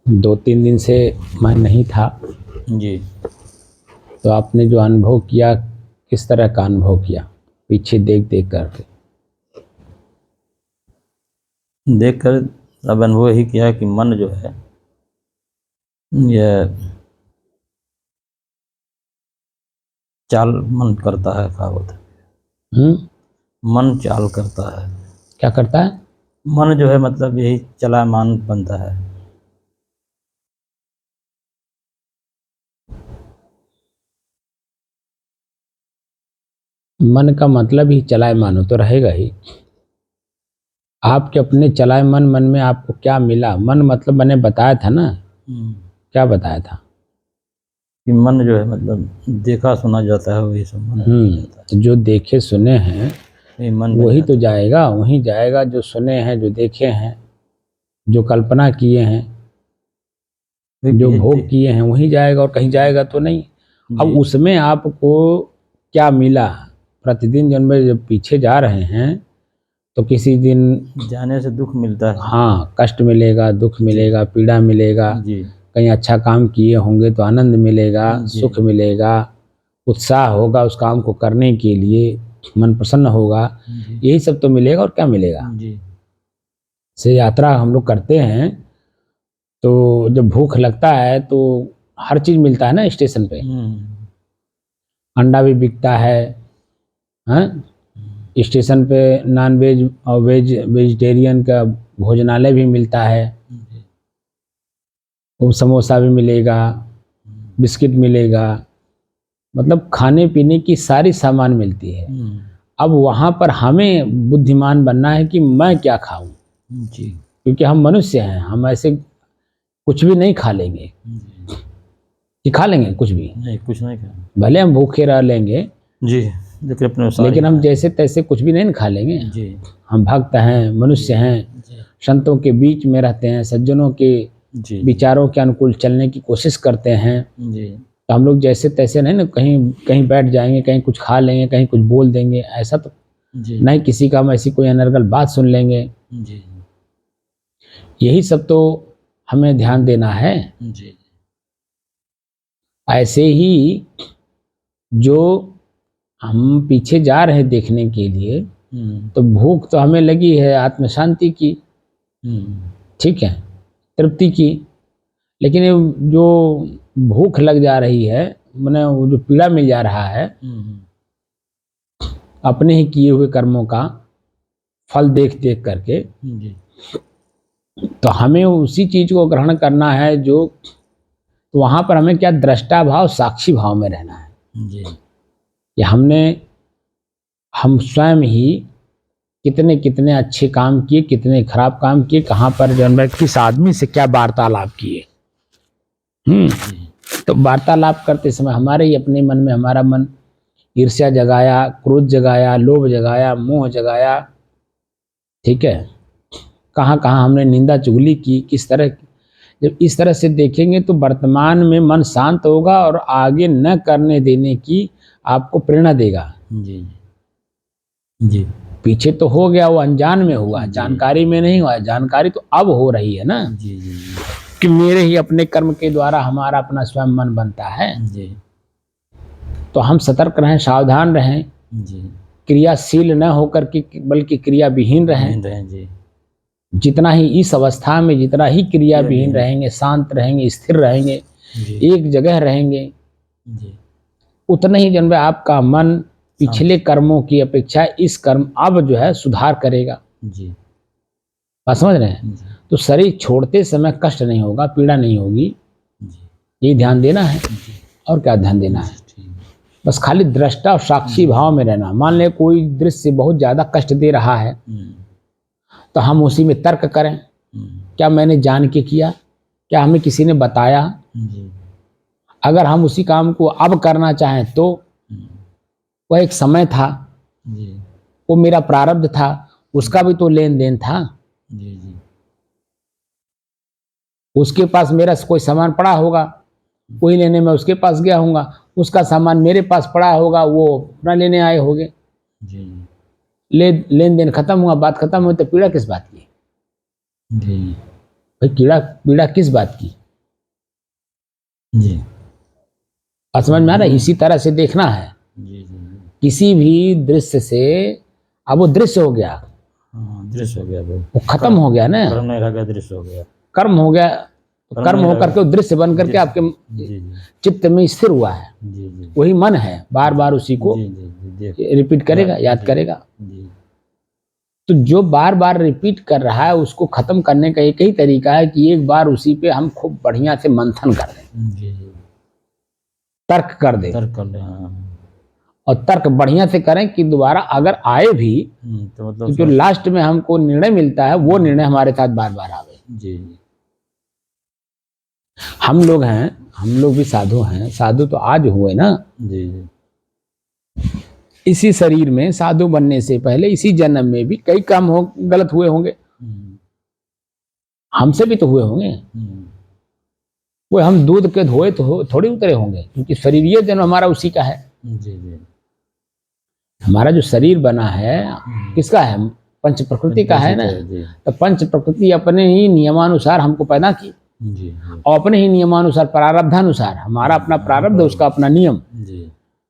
2-3 दिन से मैं नहीं था, जी। तो आपने जो अनुभव किया, किस तरह का अनुभव किया पीछे देख देख करके? देखकर अब अनुभव यही किया कि मन जो है यह चाल मन करता है, कहावत है। मन चाल करता है। क्या करता है? मन जो है मतलब यही चलायमान बनता है। मन का मतलब ही चलायमान हो तो रहेगा ही। आपके अपने चलायमान मन में आपको क्या मिला? मन मतलब मैंने बताया था ना, क्या बताया था? कि मन जो है मतलब देखा सुना जाता है, वही सब मन बन जाता है। तो जो देखे सुने हैं ये मन बन वही तो जाता है। जाएगा, वहीं जाएगा जो सुने हैं, जो देखे हैं, जो कल्पना किए हैं, जो भोग किए हैं, वहीं जाएगा और कहीं जाएगा तो नहीं। अब उसमें आपको क्या मिला? प्रतिदिन जब पीछे जा रहे हैं तो किसी दिन जाने से दुख मिलता है। हाँ, कष्ट मिलेगा, दुख मिलेगा, पीड़ा मिलेगा। जी। कहीं अच्छा काम किए होंगे तो आनंद मिलेगा, सुख मिलेगा, उत्साह होगा उस काम को करने के लिए, मन प्रसन्न होगा, यही सब तो मिलेगा और क्या मिलेगा? जी। से यात्रा हम लोग करते हैं तो जब भूख लगता है तो हर चीज मिलता है ना स्टेशन पे। अंडा भी बिकता है, हाँ? स्टेशन पे नॉन वेज और वेजिटेरियन का भोजनालय भी मिलता है। वो समोसा भी मिलेगा, बिस्किट मिलेगा, मतलब खाने पीने की सारी सामान मिलती है। अब वहाँ पर हमें बुद्धिमान बनना है कि मैं क्या खाऊं, जी। क्योंकि हम मनुष्य हैं, हम ऐसे कुछ भी नहीं खा लेंगे। कि खा लेंगे कुछ भी? नहीं, कुछ नहीं खाएंगे। भले हम भूखे रह लेंगे जी, लेकिन अपने अनुसार लेकिन ही हम खाएंगे। जैसे तैसे कुछ भी नहीं खा लेंगे। जी। हम भक्त हैं, मनुष्य हैं, संतों के बीच में रहते हैं, सज्जनों के जी। विचारों के अनुकूल चलने की कोशिश करते हैं। जी। तो हम लोग जैसे तैसे नहीं ना कहीं कहीं बैठ जाएंगे, कहीं कुछ खा लेंगे, कहीं कुछ बोल देंगे, ऐसा तो जी। नहीं। किसी का हम ऐसी कोई अनर्गल बात सुन लेंगे। जी। यही सब तो हमें ध्यान देना है। जी। ऐसे ही जो हम पीछे जा रहे हैं देखने के लिए, तो भूख तो हमें लगी है आत्म शांति की, ठीक है, तृप्ति की। लेकिन ये जो भूख लग जा रही है, मैंने वो जो पीड़ा मिल जा रहा है, अपने ही किए हुए कर्मों का फल देख देख करके, तो हमें उसी चीज को ग्रहण करना है जो, तो वहां पर हमें क्या दृष्टा भाव साक्षी भाव में रहना है। जी। कि हम स्वयं ही कितने कितने अच्छे काम किए, कितने खराब काम किए, कहाँ पर जन्म, किस आदमी से क्या वार्तालाप किए। तो वार्तालाप करते समय हमारे ही अपने मन में हमारा मन ईर्ष्या जगाया, क्रोध जगाया, लोभ जगाया, मोह जगाया, ठीक है, कहाँ कहाँ हमने निंदा चुगली की, किस तरह। जब इस तरह से देखेंगे तो वर्तमान में मन शांत होगा और आगे न करने देने की आपको प्रेरणा देगा। जी। जी। पीछे तो हो गया, वो अनजान में हुआ, जानकारी में नहीं हुआ। जानकारी तो अब हो रही है ना। जी। जी। कि मेरे ही अपने कर्म के द्वारा हमारा अपना स्वयं मन बनता है। जी। तो हम सतर्क रहें, सावधान रहें, जी। क्रियाशील न होकर के बल्कि क्रिया विहीन रहें। जी। जितना ही इस अवस्था में जितना ही क्रिया विहीन रहेंगे, शांत रहेंगे, स्थिर रहेंगे, एक जगह रहेंगे, उतना ही जन्म आपका मन पिछले कर्मों की अपेक्षा इस कर्म अब जो है सुधार करेगा। जी, बात समझ रहे हैं? तो शरीर छोड़ते समय कष्ट नहीं होगा, पीड़ा नहीं होगी, ये ध्यान देना है। और क्या ध्यान देना है? बस खाली दृष्टा और साक्षी भाव में रहना। मान ले कोई दृश्य बहुत ज्यादा कष्ट दे रहा है, तो हम उसी में तर्क करें, क्या मैंने जान के किया, क्या हमें किसी ने बताया। अगर हम उसी काम को अब करना चाहें तो वह एक समय था, वो मेरा प्रारब्ध था, उसका भी तो लेन देन था। उसके पास मेरा कोई सामान पड़ा होगा, कोई लेने में उसके पास गया होगा, उसका सामान मेरे पास पड़ा होगा, वो अपना लेने आए होंगे। लेन देन खत्म हुआ, बात खत्म हुई, तो पीड़ा किस बात की? भाई कीड़ा पीड़ा किस बात की? जी और समझ में आ रहा है? इसी तरह से देखना है जी जी किसी भी दृश्य से। अब वो दृश्य हो गया, हाँ, दृश्य हो गया वो खत्म हो गया ना, कर्म नहीं रह गया, दृश्य हो गया। कर्म हो गया, तो कर्म नहीं होकर रह के वो दृश्य बन करके दृश्य। आपके जी जी चित्त में स्थिर हुआ है। जी जी वही मन है, बार बार उसी को जी जी जी देख रिपीट करेगा, याद जी करेगा। जी तो जो बार बार रिपीट कर रहा है उसको खत्म करने का एक ही तरीका है कि एक बार उसी पे हम खूब बढ़िया से मंथन कर दें, जी जी तर्क कर दें। तर्क कर ले, हाँ। और तर्क बढ़िया से करें कि दोबारा अगर आए भी तो तो मतलब जो लास्ट में हमको निर्णय मिलता है वो निर्णय हमारे साथ बार बार आवे। जी जी हम लोग हैं, हम लोग भी साधु हैं। साधु तो आज हुए ना, जी जी इसी शरीर में साधु बनने से पहले इसी जन्म में भी कई काम हो गलत हुए होंगे, हमसे भी तो हुए होंगे। वो हम दूध के धोए तो थोड़ी उतरे होंगे, क्योंकि शरीर जन्म हमारा उसी का है। जी जी हमारा जो शरीर बना है किसका है? पंच प्रकृति का है ना। तो पंच प्रकृति अपने ही नियमानुसार हमको पैदा की, जी और अपने ही नियमानुसार प्रारब्धानुसार, हमारा अपना प्रारब्ध उसका अपना नियम,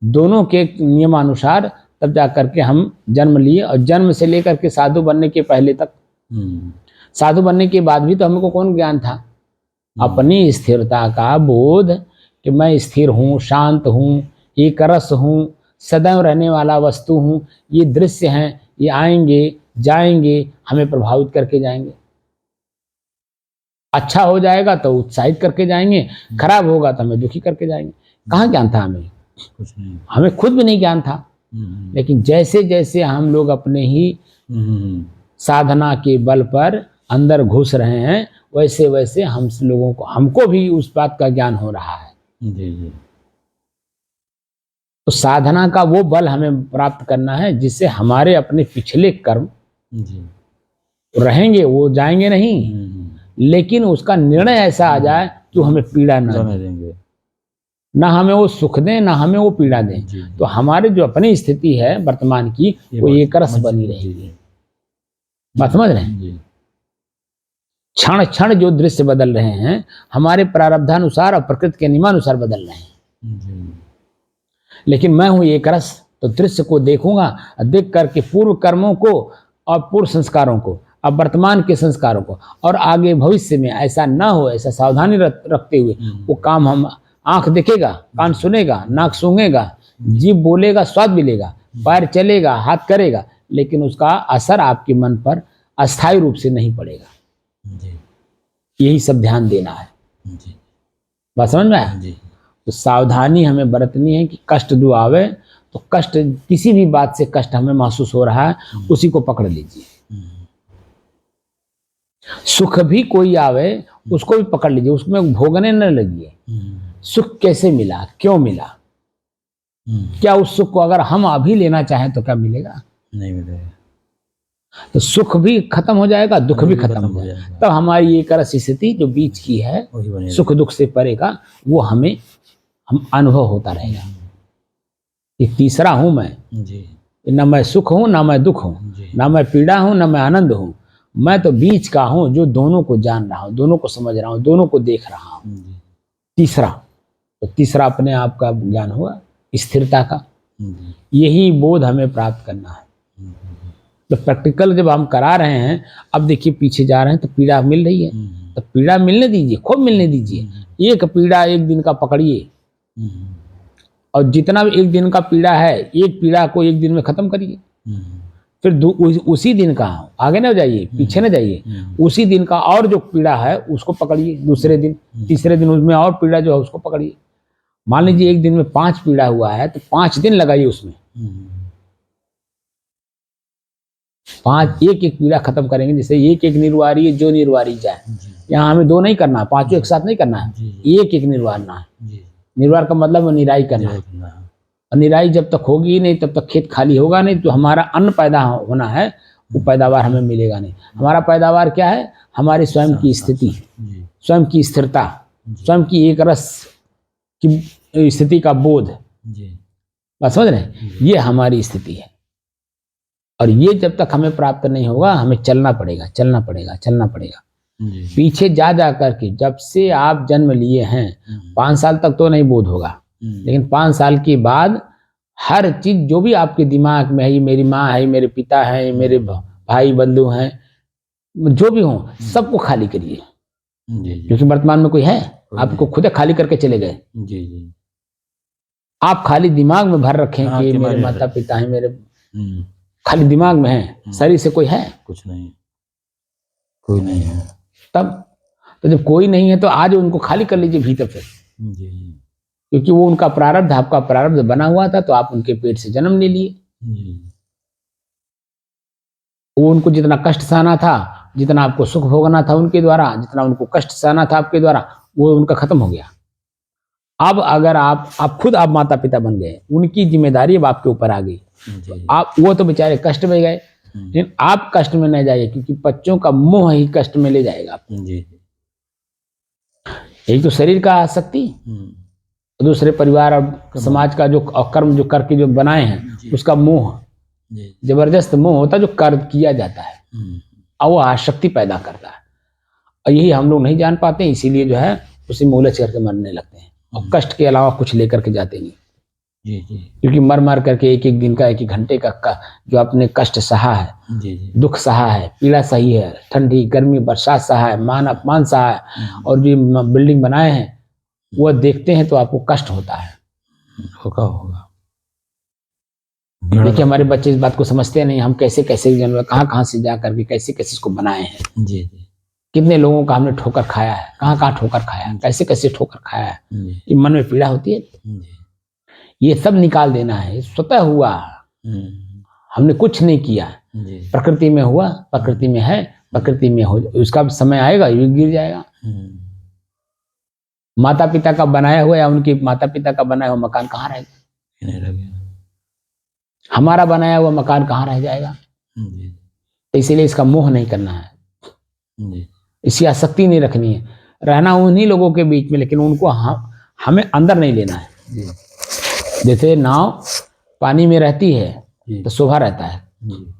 दोनों के नियमानुसार तब जा करके हम जन्म लिए। और जन्म से लेकर के साधु बनने के पहले तक, साधु बनने के बाद भी तो हमको कौन ज्ञान था? अपनी स्थिरता का बोध कि मैं स्थिर हूँ, शांत हूँ, एक रस हूँ, सदैव रहने वाला वस्तु हूँ। ये दृश्य हैं, ये आएंगे जाएंगे, हमें प्रभावित करके जाएंगे। अच्छा हो जाएगा तो उत्साहित करके जाएंगे, खराब होगा तो हमें दुखी करके जाएंगे। कहाँ ज्ञान था हमें? कुछ नहीं, हमें खुद भी नहीं ज्ञान था। लेकिन जैसे जैसे हम लोग अपने ही साधना के बल पर अंदर घुस रहे हैं, वैसे वैसे हम लोगों को, हमको भी उस बात का ज्ञान हो रहा है। जी जी तो साधना का वो बल हमें प्राप्त करना है जिससे हमारे अपने पिछले कर्म जी रहेंगे, वो जाएंगे नहीं, लेकिन उसका निर्णय ऐसा आ जाए कि वो हमें पीड़ा ना देंगे, ना हमें वो सुख दें, ना हमें वो पीड़ा दें। तो हमारे जो अपनी स्थिति है वर्तमान की, वो एक रस बनी रहेगी। बात समझ रहे हैं? क्षण क्षण जो दृश्य बदल रहे हैं हमारे प्रारब्धानुसार और प्रकृति के नियमानुसार बदल रहे हैं। लेकिन मैं हूं एक रस, तो दृश्य को देखूंगा, देख करके पूर्व कर्मों को और पूर्व संस्कारों को, अब वर्तमान के संस्कारों को, और आगे भविष्य में ऐसा ना हो, ऐसा सावधानी रखते हुए वो काम हम, आंख देखेगा, कान सुनेगा, नाक सूंघेगा, जीभ बोलेगा, स्वाद मिलेगा, पैर चलेगा, हाथ करेगा, लेकिन उसका असर आपके मन पर अस्थायी रूप से नहीं पड़ेगा। यही सब ध्यान देना है। बात समझ में आया? तो सावधानी हमें बरतनी है कि कष्ट जो आवे तो कष्ट, किसी भी बात से कष्ट हमें महसूस हो रहा है उसी को पकड़ लीजिए। सुख भी कोई आवे उसको भी पकड़ लीजिए, उसमें भोगने न लगिए। सुख कैसे मिला, क्यों मिला, क्या उस सुख को अगर हम अभी लेना चाहें तो क्या मिलेगा? नहीं मिलेगा। तो सुख भी खत्म हो जाएगा, दुख भी खत्म हो जाएगा। तब हमारी एक रस स्थिति जो बीच की है, सुख दुख से परे का, वो हमें हम अनुभव होता रहेगा। ये तीसरा हूं मैं जी, ना मैं सुख हूं ना मैं दुख हूं, ना मैं पीड़ा हूं ना मैं आनंद हूं, मैं तो बीच का हूं जो दोनों को जान रहा हूं, दोनों को समझ रहा हूं, दोनों को देख रहा हूं। तीसरा, तो तीसरा अपने आप का ज्ञान हुआ, स्थिरता का। यही बोध हमें प्राप्त करना है। तो प्रैक्टिकल जब हम करा रहे हैं, अब देखिए पीछे जा रहे हैं तो पीड़ा मिल रही है, तो पीड़ा मिलने दीजिए, खूब मिलने दीजिए। एक पीड़ा एक दिन का पकड़िए, और जितना भी एक दिन का पीड़ा है, एक पीड़ा को एक दिन में खत्म करिए। फिर उसी दिन का, आगे न जाइए, पीछे न जाइए, उसी दिन का और जो पीड़ा है उसको पकड़िए दूसरे दिन, तीसरे दिन उसमें और पीड़ा जो है उसको पकड़िए। मान लीजिए एक दिन में 5 पीड़ा हुआ है तो 5 दिन लगाइए उसमें, 5 एक एक पीड़ा खत्म करेंगे। जैसे एक एक निर्वारी है, जो निर्वारी जाए, यहाँ हमें 2 नहीं करना, 5 एक साथ नहीं करना है, एक एक निर्वारना है। निर्वार का मतलब निराई करना है, और निराई जब तक होगी नहीं तब तक खेत खाली होगा नहीं, तो हमारा अन्न पैदा होना है, वो पैदावार हमें मिलेगा नहीं। हमारा पैदावार क्या है? हमारी स्वयं की स्थिति, स्वयं की स्थिरता, स्वयं की एक रस की स्थिति का बोध। बात समझ रहे हैं? ये हमारी स्थिति है, और ये जब तक हमें प्राप्त नहीं होगा, हमें चलना पड़ेगा, चलना पड़ेगा, चलना पड़ेगा। जी पीछे जा जा करके जब से आप जन्म लिए हैं 5 साल तक तो नहीं बोध होगा, लेकिन 5 साल के बाद हर चीज जो भी आपके दिमाग में है, ये मेरी माँ है, मेरे पिता है, ये मेरे भाई बंधु हैं, जो भी हो सबको खाली करिए। जी जी क्योंकि वर्तमान में कोई है, आपको खुद खाली करके चले गए। जी जी आप खाली दिमाग में भर रखें हाँ, कि कि मेरे मेरे- माता पिता हैं, मेरे खाली दिमाग में है, शरीर से कोई है कुछ नहीं, कोई नहीं है। तब तो जब कोई नहीं है तो आज उनको खाली कर लीजिए भीतर से, जी जी क्योंकि वो उनका प्रारब्ध, आपका प्रारब्ध बना हुआ था, तो आप उनके पेट से जन्म ले लिए। जी वो उनको जितना कष्ट सहना था, जितना आपको सुख भोगना था उनके द्वारा, जितना उनको कष्ट सहना था आपके द्वारा, वो उनका खत्म हो गया। अब अगर आप खुद आप माता पिता बन गए, उनकी जिम्मेदारी अब आपके ऊपर आ गई। जी आप वो तो बेचारे कष्ट में गए, लेकिन आप कष्ट में नहीं जाइए, क्योंकि बच्चों का मोह ही कष्ट में ले जाएगा आपको। जी यही तो शरीर का आसक्ति, दूसरे परिवार और समाज का जो कर्म जो करके जो बनाए हैं उसका मोह, जी जबरदस्त मोह होता है जो कर किया जाता है, और वो आसक्ति पैदा करता है। और यही हम लोग नहीं जान पाते, इसीलिए जो है उसी में उलझ करके मरने लगते हैं, और कष्ट के अलावा कुछ लेकर के जाते नहीं। जी जी क्योंकि मर मर करके एक एक दिन का, एक एक घंटे का जो आपने कष्ट सहा है, जी जी दुख सहा है, पीड़ा सही है, ठंडी गर्मी बरसात सहा है, मान अपमान सहा है, और जो बिल्डिंग बनाए हैं वो देखते हैं तो आपको कष्ट होता है। होगा होगा। देखिए हमारे बच्चे इस बात को समझते नहीं, हम कैसे कैसे जानवर कहाँ कहाँ से जा करके कैसे कैसे इसको बनाए हैं। जी जी कितने लोगों का हमने ठोकर खाया है, कहाँ कहाँ ठोकर खाया है, कैसे कैसे ठोकर खाया है। जी ये मन में पीड़ा होती है, जी ये सब निकाल देना है। ये स्वतः हुआ, हमने कुछ नहीं किया, जी प्रकृति में हुआ, प्रकृति में है, प्रकृति में हो, उसका समय आएगा ये गिर जाएगा। माता पिता का बनाया हुआ या उनके माता पिता का बनाया हुआ मकान कहाँ रहेगा? नहीं लगे। हमारा बनाया हुआ मकान कहाँ रह जाएगा? जी तो इसीलिए इसका मोह नहीं करना है, जी इसकी आसक्ति नहीं रखनी है। रहना उन्हीं लोगों के बीच में, लेकिन उनको हमें अंदर नहीं लेना है। जी जैसे नाव पानी में रहती है जी तो शोभा रहता है, जी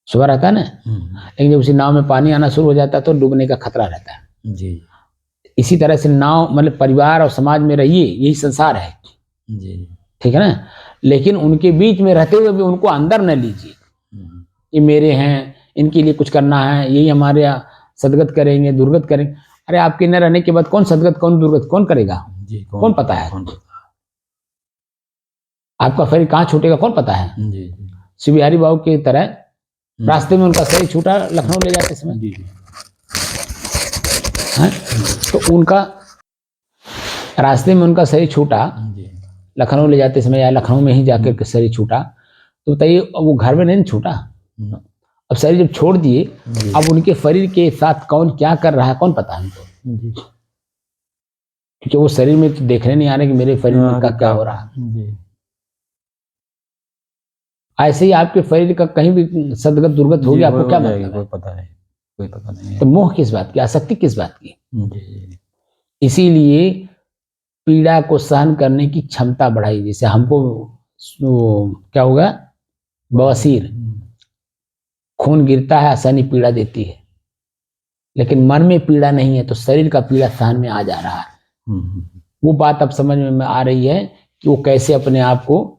शोभा रहता है ना, लेकिन जब उसी नाव में पानी आना शुरू हो जाता है तो डूबने का खतरा रहता है। जी इसी तरह से नाव मतलब परिवार और समाज में रहिए, यही संसार है, जी ठीक है ना। लेकिन उनके बीच में रहते हुए भी उनको अंदर न लीजिए, ये मेरे हैं, इनके लिए कुछ करना है, यही हमारे यहाँ सदगत करेंगे, दुर्गत करेंगे। अरे आपके न रहने के बाद कौन सदगत कौन दुर्गत कौन करेगा? जी कौन पता है? आपका शरीर कहाँ छूटेगा कौन पता है? जी श्री बिहारी बाबू की तरह रास्ते में उनका शरीर छूटा लखनऊ ले जाते समय, जी है? तो उनका रास्ते में उनका शरीर छूटा जी लखनऊ ले जाते समय, या लखनऊ में ही जाकर के शरीर छूटा, तो बताइए वो घर में नहीं छूटा। अब शरीर जब छोड़ दिए, अब उनके शरीर के साथ कौन क्या कर रहा है कौन पता है हमको, क्योंकि वो शरीर में तो देखने नहीं आ रहे कि मेरे शरीर में का क्या हो रहा है। ऐसे ही आपके शरीर का कहीं भी सदगत दुर्गत हो गया, आपको क्या मतलब है? कोई पता नहीं। तो मोह किस बात की, आसक्ति किस बात की? जी इसीलिए पीड़ा को सहन करने की क्षमता बढ़ाई। जैसे हमको क्या होगा, बवासीर, खून गिरता है, आसानी पीड़ा देती है, लेकिन मन में पीड़ा नहीं है तो शरीर का पीड़ा सहन में आ जा रहा है। वो बात अब समझ में आ रही है कि वो कैसे अपने आप को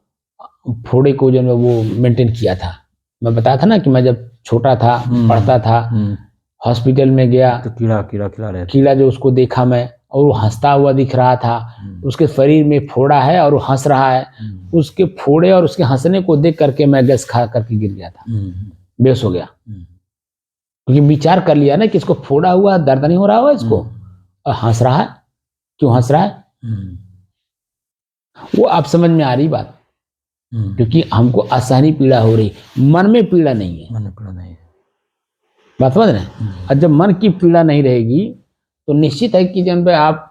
फोड़े को जो वो मेंटेन किया था। मैं बताया था ना कि मैं जब छोटा था, पढ़ता था, हॉस्पिटल में गया तो कीड़ा कीड़ा खिला रहे थे। कीड़ा जो उसको देखा मैं, और वो हंसता हुआ दिख रहा था, उसके शरीर में फोड़ा है और वो हंस रहा है। उसके फोड़े और उसके हंसने को देख करके मैं गैस खा करके गिर गया था, बेहोश हो गया, क्योंकि विचार कर लिया ना कि इसको फोड़ा हुआ, दर्द नहीं हो रहा हुआ इसको, और हंस रहा है, क्यों हंस रहा है? वो आप समझ में आ रही बात, क्योंकि हमको असहनीय पीड़ा हो रही, मन में पीड़ा नहीं है। मन में पीड़ा नहीं है, बात समझ रहे हैं? और जब मन की पीड़ा नहीं रहेगी तो निश्चित है कि जन पे आप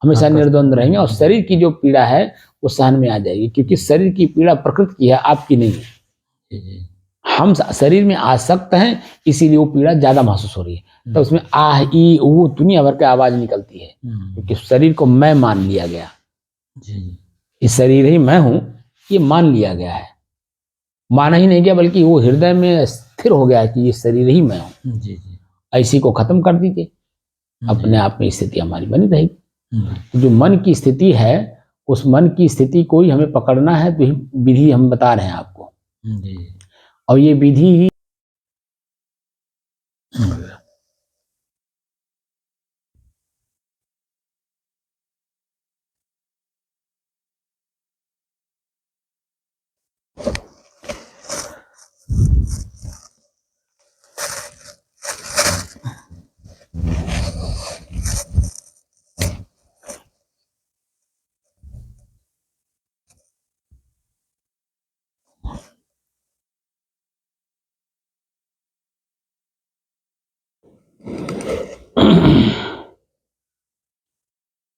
हमेशा निर्द्वंद रहेंगे, और शरीर की जो पीड़ा है वो सहन में आ जाएगी, क्योंकि शरीर की पीड़ा प्रकृति की है, आपकी नहीं है। हम शरीर में आसक्त हैं, इसीलिए वो पीड़ा ज्यादा महसूस हो रही है। तो उसमें आह ई वो दुनिया भर की आवाज निकलती है, क्योंकि शरीर को मैं मान लिया गया, इस शरीर ही मैं हूं, ये मान लिया गया है। माना ही नहीं गया, बल्कि वो हृदय में स्थिर हो गया है कि ये शरीर ही मैं हूं। ऐसी को खत्म कर दीजिए, अपने आप में स्थिति हमारी बनी रहेगी। जो मन की स्थिति है, उस मन की स्थिति को ही हमें पकड़ना है, तो यही विधि हम बता रहे हैं आपको। और ये विधि ही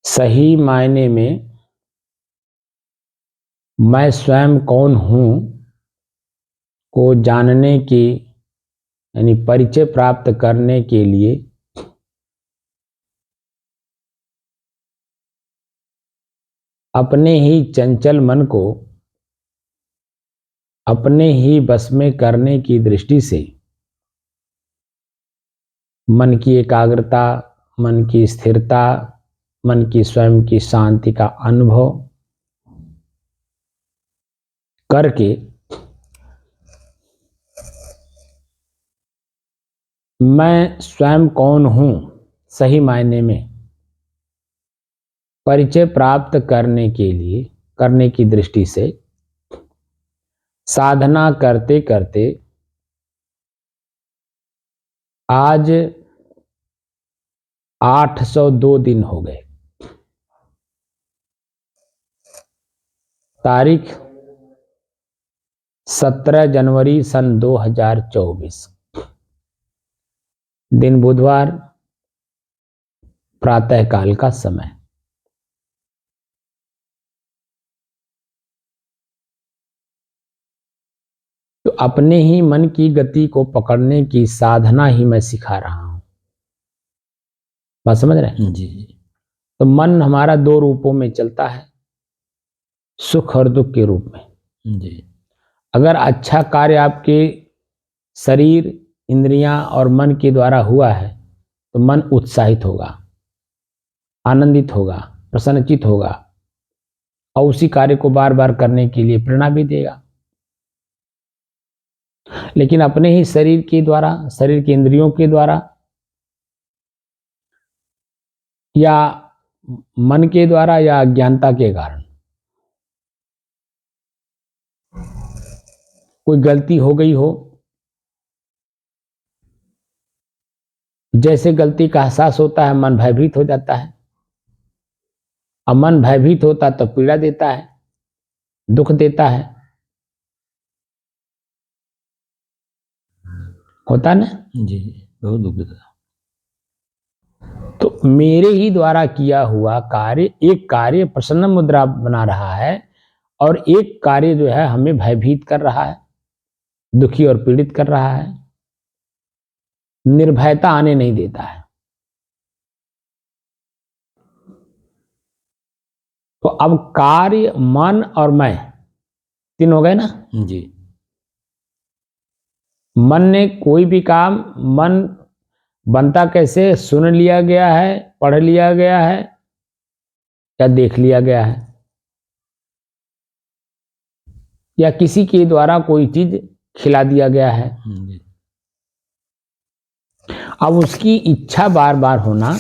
सही मायने में मैं स्वयं कौन हूं को जानने की, यानी परिचय प्राप्त करने के लिए अपने ही चंचल मन को अपने ही बस में करने की दृष्टि से मन की एकाग्रता, मन की स्थिरता, मन की स्वयं की शांति का अनुभव करके मैं स्वयं कौन हूं सही मायने में परिचय प्राप्त करने के लिए, करने की दृष्टि से साधना करते करते आज 802 दिन हो गए। तारीख 17 जनवरी सन 2024, दिन बुधवार, प्रातःकाल का समय। तो अपने ही मन की गति को पकड़ने की साधना ही मैं सिखा रहा हूं। बात समझ रहे हैं? जी। तो मन हमारा दो रूपों में चलता है, सुख और दुख के रूप में। जी। अगर अच्छा कार्य आपके शरीर, इंद्रियां और मन के द्वारा हुआ है तो मन उत्साहित होगा, आनंदित होगा, प्रसन्नचित होगा और उसी कार्य को बार बार करने के लिए प्रेरणा भी देगा। लेकिन अपने ही शरीर के द्वारा, शरीर के इंद्रियों के द्वारा या मन के द्वारा या अज्ञानता के कारण कोई गलती हो गई हो, जैसे गलती का एहसास होता है मन भयभीत हो जाता है, और मन भयभीत होता तो पीड़ा देता है, दुख देता है, होता ना? जी, बहुत दुख देता। तो मेरे ही द्वारा किया हुआ कार्य, एक कार्य प्रसन्न मुद्रा बना रहा है और एक कार्य जो है हमें भयभीत कर रहा है, दुखी और पीड़ित कर रहा है, निर्भयता आने नहीं देता है। तो अब कार्य, मन और मैं, तीन हो गए ना? जी। मन ने कोई भी काम, मन बनता कैसे? सुन लिया गया है, पढ़ लिया गया है या देख लिया गया है, या किसी के द्वारा कोई चीज खिला दिया गया है। अब उसकी इच्छा बार बार होना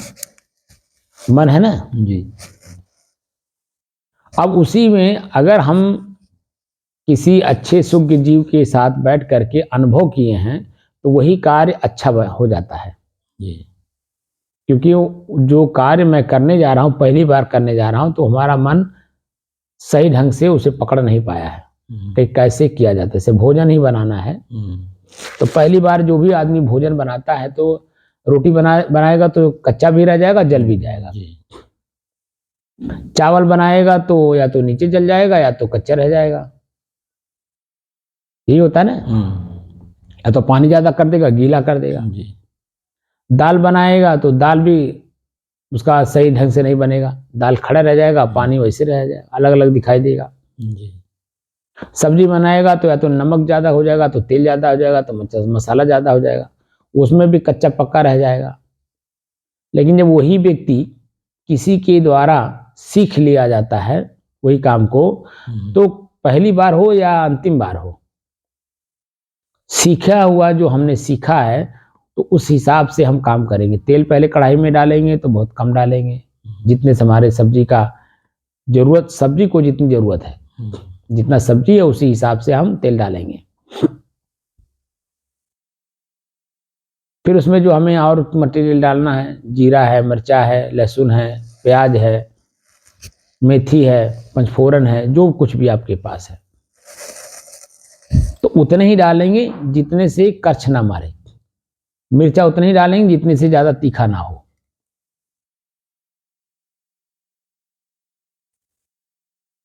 मन है ना? जी। अब उसी में अगर हम किसी अच्छे सुज्ञ जीव के साथ बैठ करके अनुभव किए हैं तो वही कार्य अच्छा हो जाता है। जी। क्योंकि जो कार्य मैं करने जा रहा हूं, पहली बार करने जा रहा हूं, तो हमारा मन सही ढंग से उसे पकड़ नहीं पाया है कि कैसे किया जाता है। जैसे भोजन ही बनाना है तो पहली बार जो भी आदमी भोजन बनाता है तो रोटी बनाएगा तो कच्चा भी रह जाएगा, जल भी जाएगा। चावल बनाएगा तो या तो नीचे जल जाएगा या तो कच्चा रह जाएगा, यही होता है ना? या तो पानी ज्यादा कर देगा, गीला कर देगा। दाल बनाएगा तो दाल भी उसका सही ढंग से नहीं बनेगा, दाल खड़ा रह जाएगा, पानी वैसे रह जाएगा, अलग अलग दिखाई देगा। सब्जी बनाएगा तो या तो नमक ज्यादा हो जाएगा, तो तेल ज्यादा हो जाएगा, तो मसाला ज्यादा हो जाएगा। उसमें भी कच्चा पक्का रह जाएगा। लेकिन जब वही व्यक्ति किसी के द्वारा सीख लिया जाता है वही काम को, तो पहली बार हो या अंतिम बार हो, सीखा हुआ जो हमने सीखा है तो उस हिसाब से हम काम करेंगे। तेल पहले कढ़ाई में डालेंगे तो बहुत कम डालेंगे, जितने से हमारे सब्जी का जरूरत, सब्जी को जितनी जरूरत है, जितना सब्जी है उसी हिसाब से हम तेल डालेंगे। फिर उसमें जो हमें और मटेरियल डालना है, जीरा है, मिर्चा है, लहसुन है, प्याज है, मेथी है, पंचफोरन है, जो कुछ भी आपके पास है, तो उतने ही डालेंगे जितने से करछ ना मारे। मिर्चा उतने ही डालेंगे जितने से ज्यादा तीखा ना हो।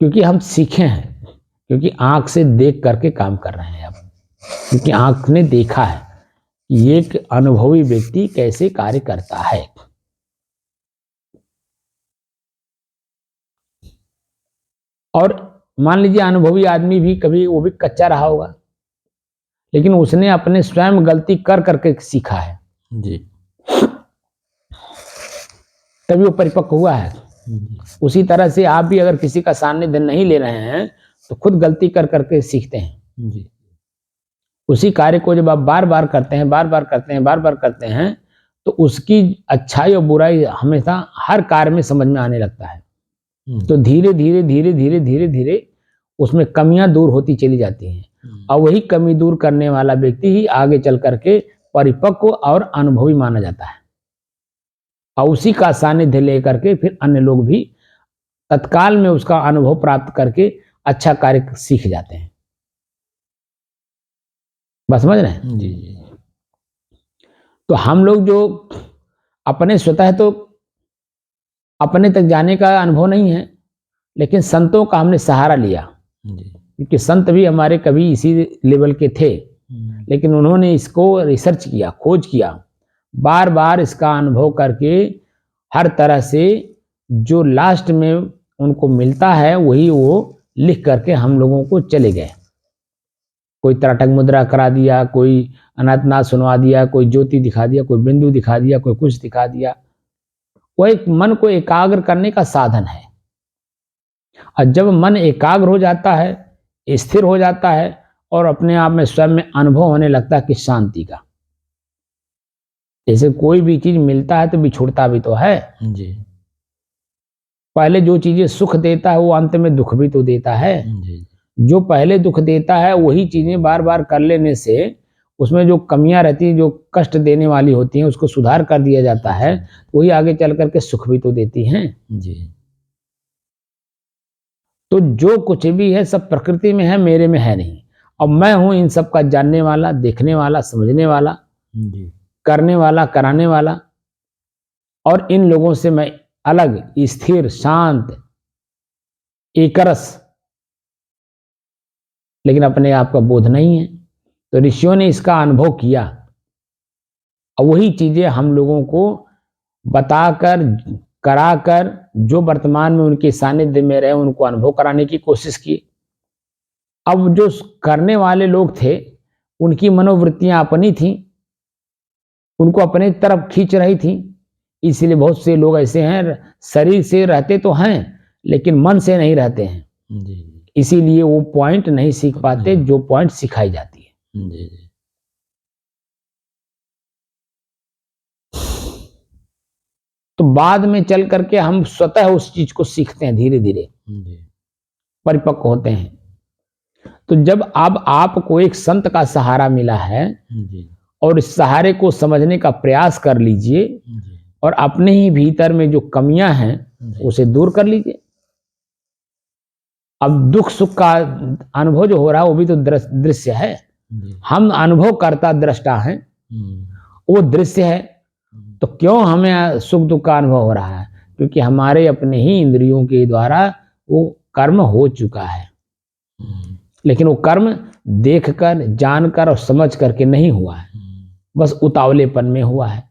क्योंकि हम सीखे हैं, क्योंकि आंख से देख करके काम कर रहे हैं अब, क्योंकि आंख ने देखा है कि एक अनुभवी व्यक्ति कैसे कार्य करता है। और मान लीजिए अनुभवी आदमी भी कभी वो भी कच्चा रहा होगा, लेकिन उसने अपने स्वयं गलती कर करके सीखा है जी, तभी वो परिपक्व हुआ है। उसी तरह से आप भी अगर किसी का सानिध्य नहीं ले रहे हैं तो खुद गलती कर करके सीखते हैं जी, उसी कार्य को जब आप बार बार करते हैं, बार बार करते हैं, बार बार करते हैं, तो उसकी अच्छाई और बुराई हमेशा हर कार्य में समझ में आने लगता है। तो धीरे धीरे धीरे धीरे धीरे धीरे उसमें कमियां दूर होती चली जाती हैं, और वही कमी दूर करने वाला व्यक्ति ही आगे चल करके परिपक्व और अनुभवी माना जाता है। और उसी का सानिध्य लेकर के फिर अन्य लोग भी तत्काल में उसका अनुभव प्राप्त करके अच्छा कार्य सीख जाते हैं। बस समझ रहे हैं? जी, जी, तो हम लोग जो अपने स्वतः तो अपने तक जाने का अनुभव नहीं है, लेकिन संतों का हमने सहारा लिया, क्योंकि संत भी हमारे कभी इसी लेवल के थे, लेकिन उन्होंने इसको रिसर्च किया, खोज किया, बार बार इसका अनुभव करके हर तरह से जो लास्ट में उनको मिलता है वही वो लिख करके हम लोगों को चले गए। कोई त्राटक मुद्रा करा दिया, कोई अनाथनाथ सुनवा दिया, कोई ज्योति दिखा दिया, कोई बिंदु दिखा दिया, कोई कुछ दिखा दिया। वो एक मन को एकाग्र करने का साधन है, और जब मन एकाग्र हो जाता है, स्थिर हो जाता है, और अपने आप में स्वयं में अनुभव होने लगता है कि शांति का, जैसे कोई भी चीज मिलता है तो बिछुड़ता भी तो है जी, पहले जो चीजें सुख देता है वो अंत में दुख भी तो देता है। जी, जो पहले दुख देता है वही चीजें बार बार कर लेने से उसमें जो कमियां रहती हैं, जो कष्ट देने वाली होती हैं, उसको सुधार कर दिया जाता है, वही आगे चल करके सुख भी तो देती हैं। जी, तो जो कुछ भी है सब प्रकृति में है, मेरे में है नहीं। अब मैं हूं इन सब का जानने वाला, देखने वाला, समझने वाला, जी, करने वाला, कराने वाला, और इन लोगों से मैं अलग, स्थिर, शांत, एकरस, लेकिन अपने आप का बोध नहीं है। तो ऋषियों ने इसका अनुभव किया, और वही चीजें हम लोगों को बताकर, कराकर, जो वर्तमान में उनके सानिध्य में रहे उनको अनुभव कराने की कोशिश की। अब जो करने वाले लोग थे उनकी मनोवृत्तियां अपनी थी, उनको अपने तरफ खींच रही थी, इसलिए बहुत से लोग ऐसे हैं शरीर से रहते तो हैं लेकिन मन से नहीं रहते हैं, जी, इसीलिए वो पॉइंट नहीं सीख पाते जो पॉइंट सिखाई जाती है। जी, जी, तो बाद में चल करके हम स्वतः उस चीज को सीखते हैं, धीरे धीरे जी, परिपक्व होते हैं। तो जब अब आपको एक संत का सहारा मिला है, जी, और इस सहारे को समझने का प्रयास कर लीजिए, जी, और अपने ही भीतर में जो कमियां हैं उसे दूर कर लीजिए। अब दुख सुख का अनुभव जो हो रहा है वो भी तो दृश्य है, जी, हम अनुभव करता दृष्टा हैं, वो दृश्य है। तो क्यों हमें सुख दुख का अनुभव हो रहा है? क्योंकि हमारे अपने ही इंद्रियों के द्वारा वो कर्म हो चुका है, लेकिन वो कर्म देखकर, जानकर और समझ करके नहीं हुआ है, बस उतावलेपन में हुआ है,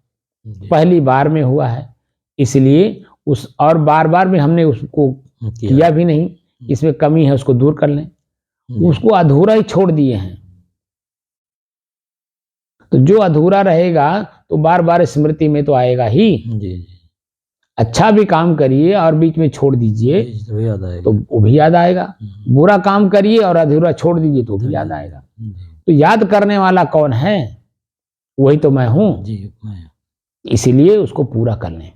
पहली बार में हुआ है, इसलिए उस और बार बार में हमने उसको किया भी नहीं। इसमें कमी है, उसको दूर कर लें, उसको अधूरा ही छोड़ दिए हैं। तो जो अधूरा रहेगा तो बार बार स्मृति में तो आएगा ही। जी। अच्छा भी काम करिए और बीच में छोड़ दीजिए तो याद आएगा, तो वो भी याद आएगा। बुरा काम करिए और अधूरा छोड़ दीजिए तो भी याद आएगा। तो याद करने वाला कौन है? वही तो मैं हूं जी, मैं। इसीलिए उसको पूरा कर लें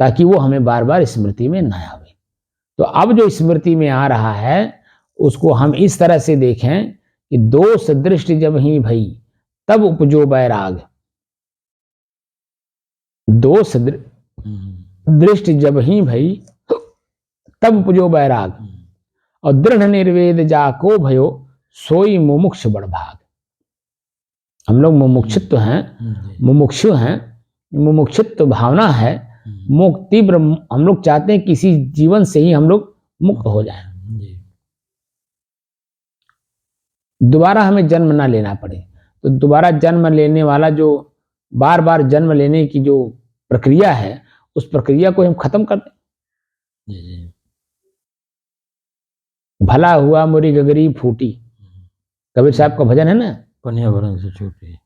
ताकि वो हमें बार बार स्मृति में न आवे। तो अब जो स्मृति में आ रहा है उसको हम इस तरह से देखें कि दोष दृष्टि जब ही भई तब उपजो बैराग। दोष दृष्टि जब ही भई तब उपजो बैराग, और दृढ़ निर्वेद जाको भयो सोई मुमुक्ष बड़भाग। हम लोग मुमुक्षुत्व हैं, मुमुक्षु हैं, मुमुक्षुत्व भावना है, मुक्त तीव्र। हम लोग चाहते हैं किसी जीवन से ही हम लोग मुक्त हो जाएं, दोबारा हमें जन्म ना लेना पड़े। तो दोबारा जन्म लेने वाला जो बार बार जन्म लेने की जो प्रक्रिया है उस प्रक्रिया को हम खत्म कर दें। भला हुआ मोरी गगरी फूटी, कबीर साहब का भजन है ना, पनिया भरने से छूटी।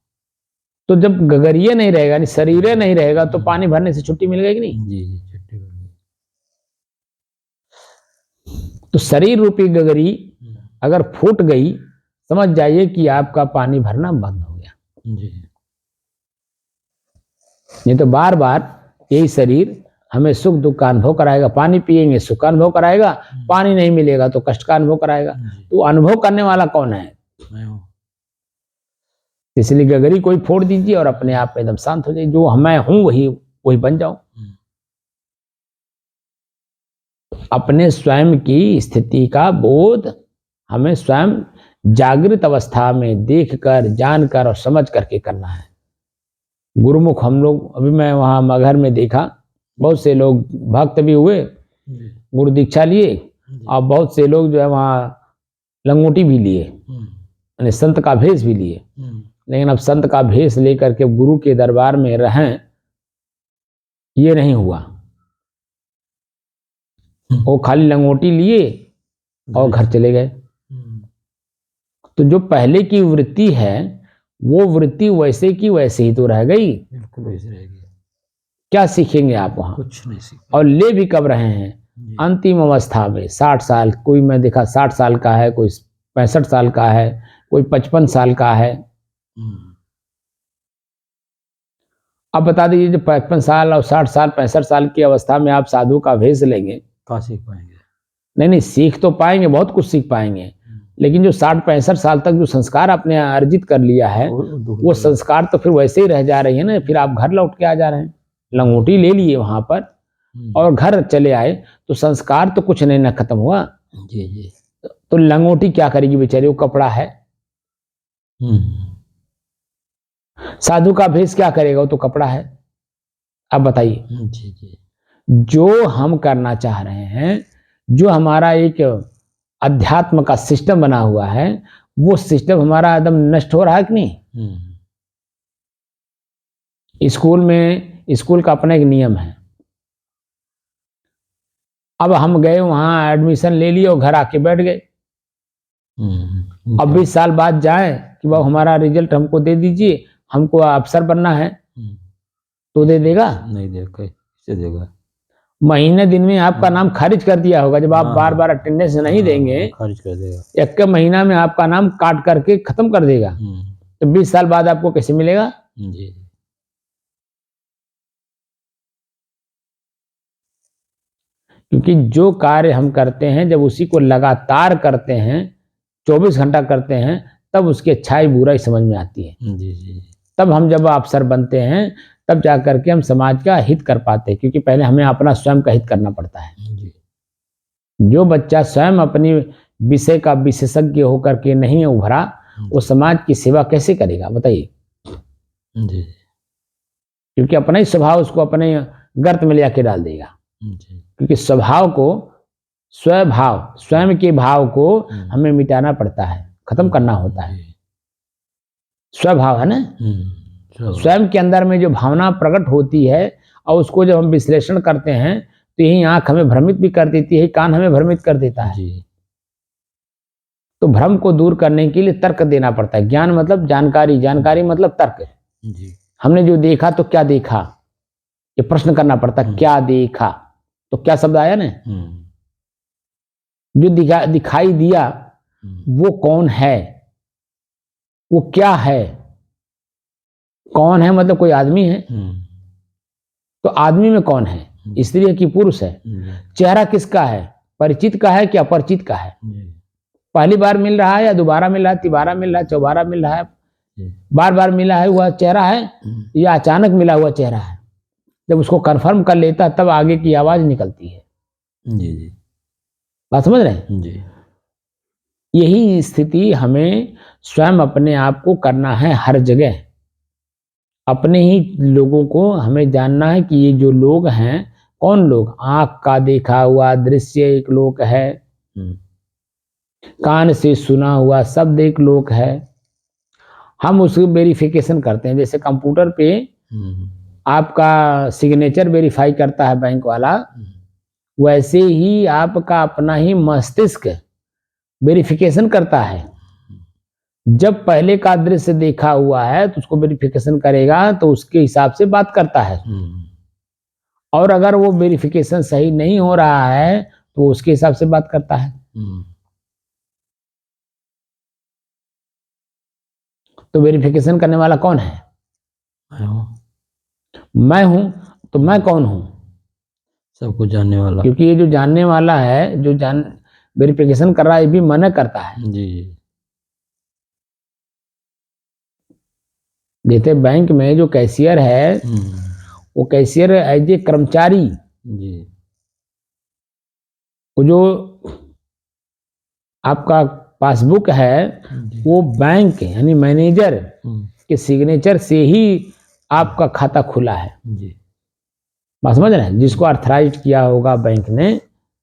तो जब गगरिया नहीं रहेगा, यानी शरीर नहीं रहेगा, तो पानी भरने से छुट्टी मिल गई कि नहीं? जी जी, छुट्टी मिल गई। तो शरीर रूपी गगरी अगर फूट गई, समझ जाइए कि आपका पानी भरना बंद हो गया जी। नहीं तो बार बार यही शरीर हमें सुख दुख का अनुभव कराएगा। पानी पिएंगे सुख का अनुभव कराएगा, पानी नहीं मिलेगा तो कष्ट का अनुभव कराएगा। तो अनुभव करने वाला कौन है? मैं हूं। इसलिए गगरी कोई फोड़ दीजिए और अपने आप में एकदम शांत हो जाइए। जो मैं हूं वही बन जाओ। अपने स्वयं की स्थिति का बोध हमें स्वयं जागृत अवस्था में देखकर, जानकर और समझ करके करना है। गुरुमुख हम लोग, अभी मैं वहां मगहर में देखा, बहुत से लोग भक्त भी हुए, गुरु दीक्षा लिए, और बहुत से लोग जो है वहां लंगोटी भी लिए, यानी संत का भेष भी लिए। लेकिन अब संत का भेष लेकर के गुरु के दरबार में रहें, ये नहीं हुआ। वो खाली लंगोटी लिए और घर चले गए। तो जो पहले की वृत्ति है वो वृत्ति वैसे की वैसे ही तो रह गई, बिल्कुल वैसे रहेगी। क्या सीखेंगे आप वहां? कुछ नहीं सीख। और ले भी कब रहे हैं? अंतिम अवस्था में 60 साल, कोई मैं देखा 60 साल का है, कोई 65 साल का है, कोई 55 साल का है। अब बता दीजिए, जो 55 साल और 60 साल 65 साल की अवस्था में आप साधु का भेष लेंगे, कहाँ सीख पाएंगे? नहीं सीख तो पाएंगे, बहुत कुछ सीख पाएंगे, लेकिन जो 60-65 साल तक जो संस्कार आपने अर्जित कर लिया है वो संस्कार तो फिर वैसे ही रह जा रही है ना। फिर आप घर लौट के आ जा रहे हैं, लंगोटी ले लिए वहां पर और घर चले आए, तो संस्कार तो कुछ नहीं ना खत्म हुआ। जी जी। तो लंगोटी क्या करेगी बेचारी? वो कपड़ा है। साधु का भेष क्या करेगा? वो तो कपड़ा है। अब बताइए। जी जी। जो हम करना चाह रहे हैं, जो हमारा एक अध्यात्म का सिस्टम बना हुआ है, वो सिस्टम हमारा एकदम नष्ट हो रहा है कि नहीं? स्कूल में, स्कूल का अपना एक नियम है। अब हम गए वहां, एडमिशन ले लिए और घर आके बैठ गए। अब 20 साल बाद जाए कि बाबू हमारा रिजल्ट हमको दे दीजिए, हमको अफसर बनना है, तो दे देगा? नहीं देगा। कैसे देगा? महीने दिन में आपका नाम खारिज कर दिया होगा। जब आप बार बार अटेंडेंस नहीं देंगे, खारिज कर देगा। एक महीना में आपका नाम काट करके खत्म कर देगा। तो 20 साल बाद आपको कैसे मिलेगा? जी। क्योंकि जो कार्य हम करते हैं, जब उसी को लगातार करते हैं, 24 घंटा करते हैं, तब उसकी अच्छाई बुराई समझ में आती है। जी जी। तब हम जब अफसर बनते हैं, तब जा करके हम समाज का हित कर पाते हैं, क्योंकि पहले हमें अपना स्वयं का हित करना पड़ता है। जी। जो बच्चा स्वयं अपनी विषय का विशेषज्ञ होकर के नहीं उभरा, वो समाज की सेवा कैसे करेगा? बताइए। जी। क्योंकि अपना ही स्वभाव उसको अपने गर्त में ले आके डाल देगा। क्योंकि स्वभाव को, स्वभाव, स्वयं के भाव को हमें मिटाना पड़ता है, खत्म करना होता है। स्वभाव है ना, स्वयं के अंदर में जो भावना प्रकट होती है, और उसको जब हम विश्लेषण करते हैं तो यही आंख हमें भ्रमित भी कर देती है, कान हमें भ्रमित कर देता है। जी। तो भ्रम को दूर करने के लिए तर्क देना पड़ता है। ज्ञान मतलब जानकारी, जानकारी मतलब तर्क। जी। हमने जो देखा तो क्या देखा, ये प्रश्न करना पड़ता है, क्या देखा, तो क्या शब्द आया ना, जो दिखाई दिया वो कौन है, वो क्या है। कौन है मतलब कोई आदमी है, तो आदमी में कौन है, स्त्री है कि पुरुष है। चेहरा किसका है, परिचित का है कि अपरिचित का है। पहली बार मिल रहा है या दोबारा मिल रहा है, तिबारा मिल रहा है, चौबारा मिल रहा है, बार बार मिला है हुआ चेहरा है या अचानक मिला हुआ चेहरा है। जब उसको कंफर्म कर लेता तब आगे की आवाज निकलती है। जी जी, बात समझ रहे हैं? जी। यही स्थिति हमें स्वयं अपने आप को करना है। हर जगह अपने ही लोगों को हमें जानना है कि ये जो लोग हैं, कौन लोग, आंख का देखा हुआ दृश्य एक लोक है, कान से सुना हुआ शब्द एक लोक है। हम उसको वेरिफिकेशन करते हैं। जैसे कंप्यूटर पे आपका सिग्नेचर वेरीफाई करता है बैंक वाला, वैसे ही आपका अपना ही मस्तिष्क वेरिफिकेशन करता है। जब पहले का दृश्य देखा हुआ है तो उसको वेरिफिकेशन करेगा, तो उसके हिसाब से बात करता है। और अगर वो वेरिफिकेशन सही नहीं हो रहा है तो उसके हिसाब से बात करता है। तो वेरिफिकेशन करने वाला कौन है? मैं हूं। तो मैं कौन हूं? सबको जानने वाला। क्योंकि ये जो जानने वाला है, जो वेरिफिकेशन कर रहा है, ये भी मन करता है। जी। जैसे बैंक में जो कैशियर है, वो कैशियर एज ए कर्मचारी, जी, वो जो आपका पासबुक है वो बैंक यानी मैनेजर के सिग्नेचर से ही आपका खाता खुला है। जी। बात समझ रहे हैं? जिसको ऑथराइज किया होगा बैंक ने,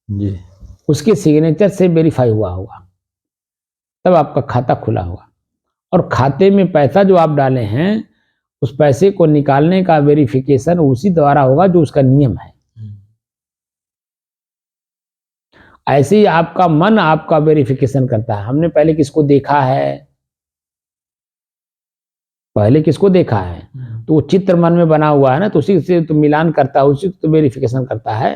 जी, उसके सिग्नेचर से वेरीफाई हुआ होगा, तब आपका खाता खुला होगा। और खाते में पैसा जो आप डाले हैं, उस पैसे को निकालने का वेरिफिकेशन उसी द्वारा होगा जो उसका नियम है। ऐसे ही आपका मन आपका वेरिफिकेशन करता है। हमने पहले किसको देखा है, पहले किसको देखा है, तो वो चित्र मन में बना हुआ है ना, तो उसी से तो मिलान करता है, उसी तो वेरिफिकेशन करता है।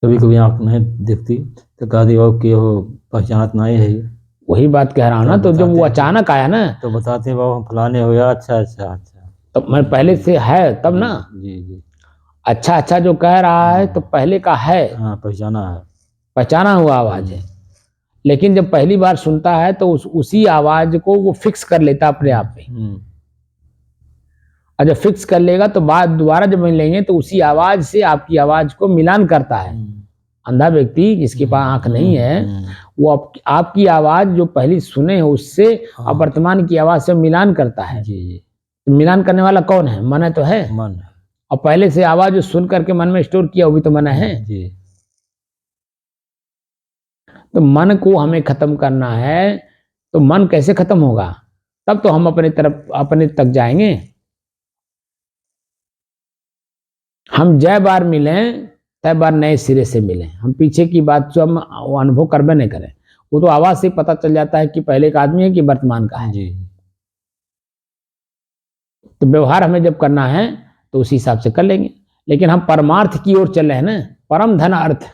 कभी कभी आंख नहीं दिखती तो कह दी कि वो पहचानत नहीं है। वही बात कह रहा हूँ ना, तो जब वो अचानक आया ना तो बताते हैं बाबा फलाने हो गया। अच्छा अच्छा अच्छा, तो मैं पहले से है तब ना। जी जी। अच्छा अच्छा जो कह रहा है तो पहले का है। हाँ, पहचाना है, पहचाना हुआ आवाज है। लेकिन जब पहली बार सुनता है तो उसी आवाज को वो फिक्स कर लेता अपने आप में। और जब फिक्स कर लेगा तो बाद दोबारा जब मिलेंगे तो उसी आवाज से आपकी आवाज को मिलान करता है। अंधा व्यक्ति जिसके पास आंख नहीं है, वो आपकी आवाज जो पहली सुने है उससे अब वर्तमान की आवाज से मिलान करता है। जी। मिलान करने वाला कौन है? मन है तो है। मन। और पहले से आवाज जो सुन करके मन में स्टोर किया वो भी तो मन है। जी। तो मन को हमें खत्म करना है। तो मन कैसे खत्म होगा? तब तो हम अपने तक जाएंगे। हम जय बार मिलें तय बार नए सिरे से मिलें। हम पीछे की बात जो हम अनुभव करबे नहीं करें, वो तो आवाज से पता चल जाता है कि पहले का आदमी है कि वर्तमान का है। जी। तो व्यवहार हमें जब करना है तो उसी हिसाब से कर लेंगे। लेकिन हम परमार्थ की ओर चल रहे हैं ना, परम धन अर्थ।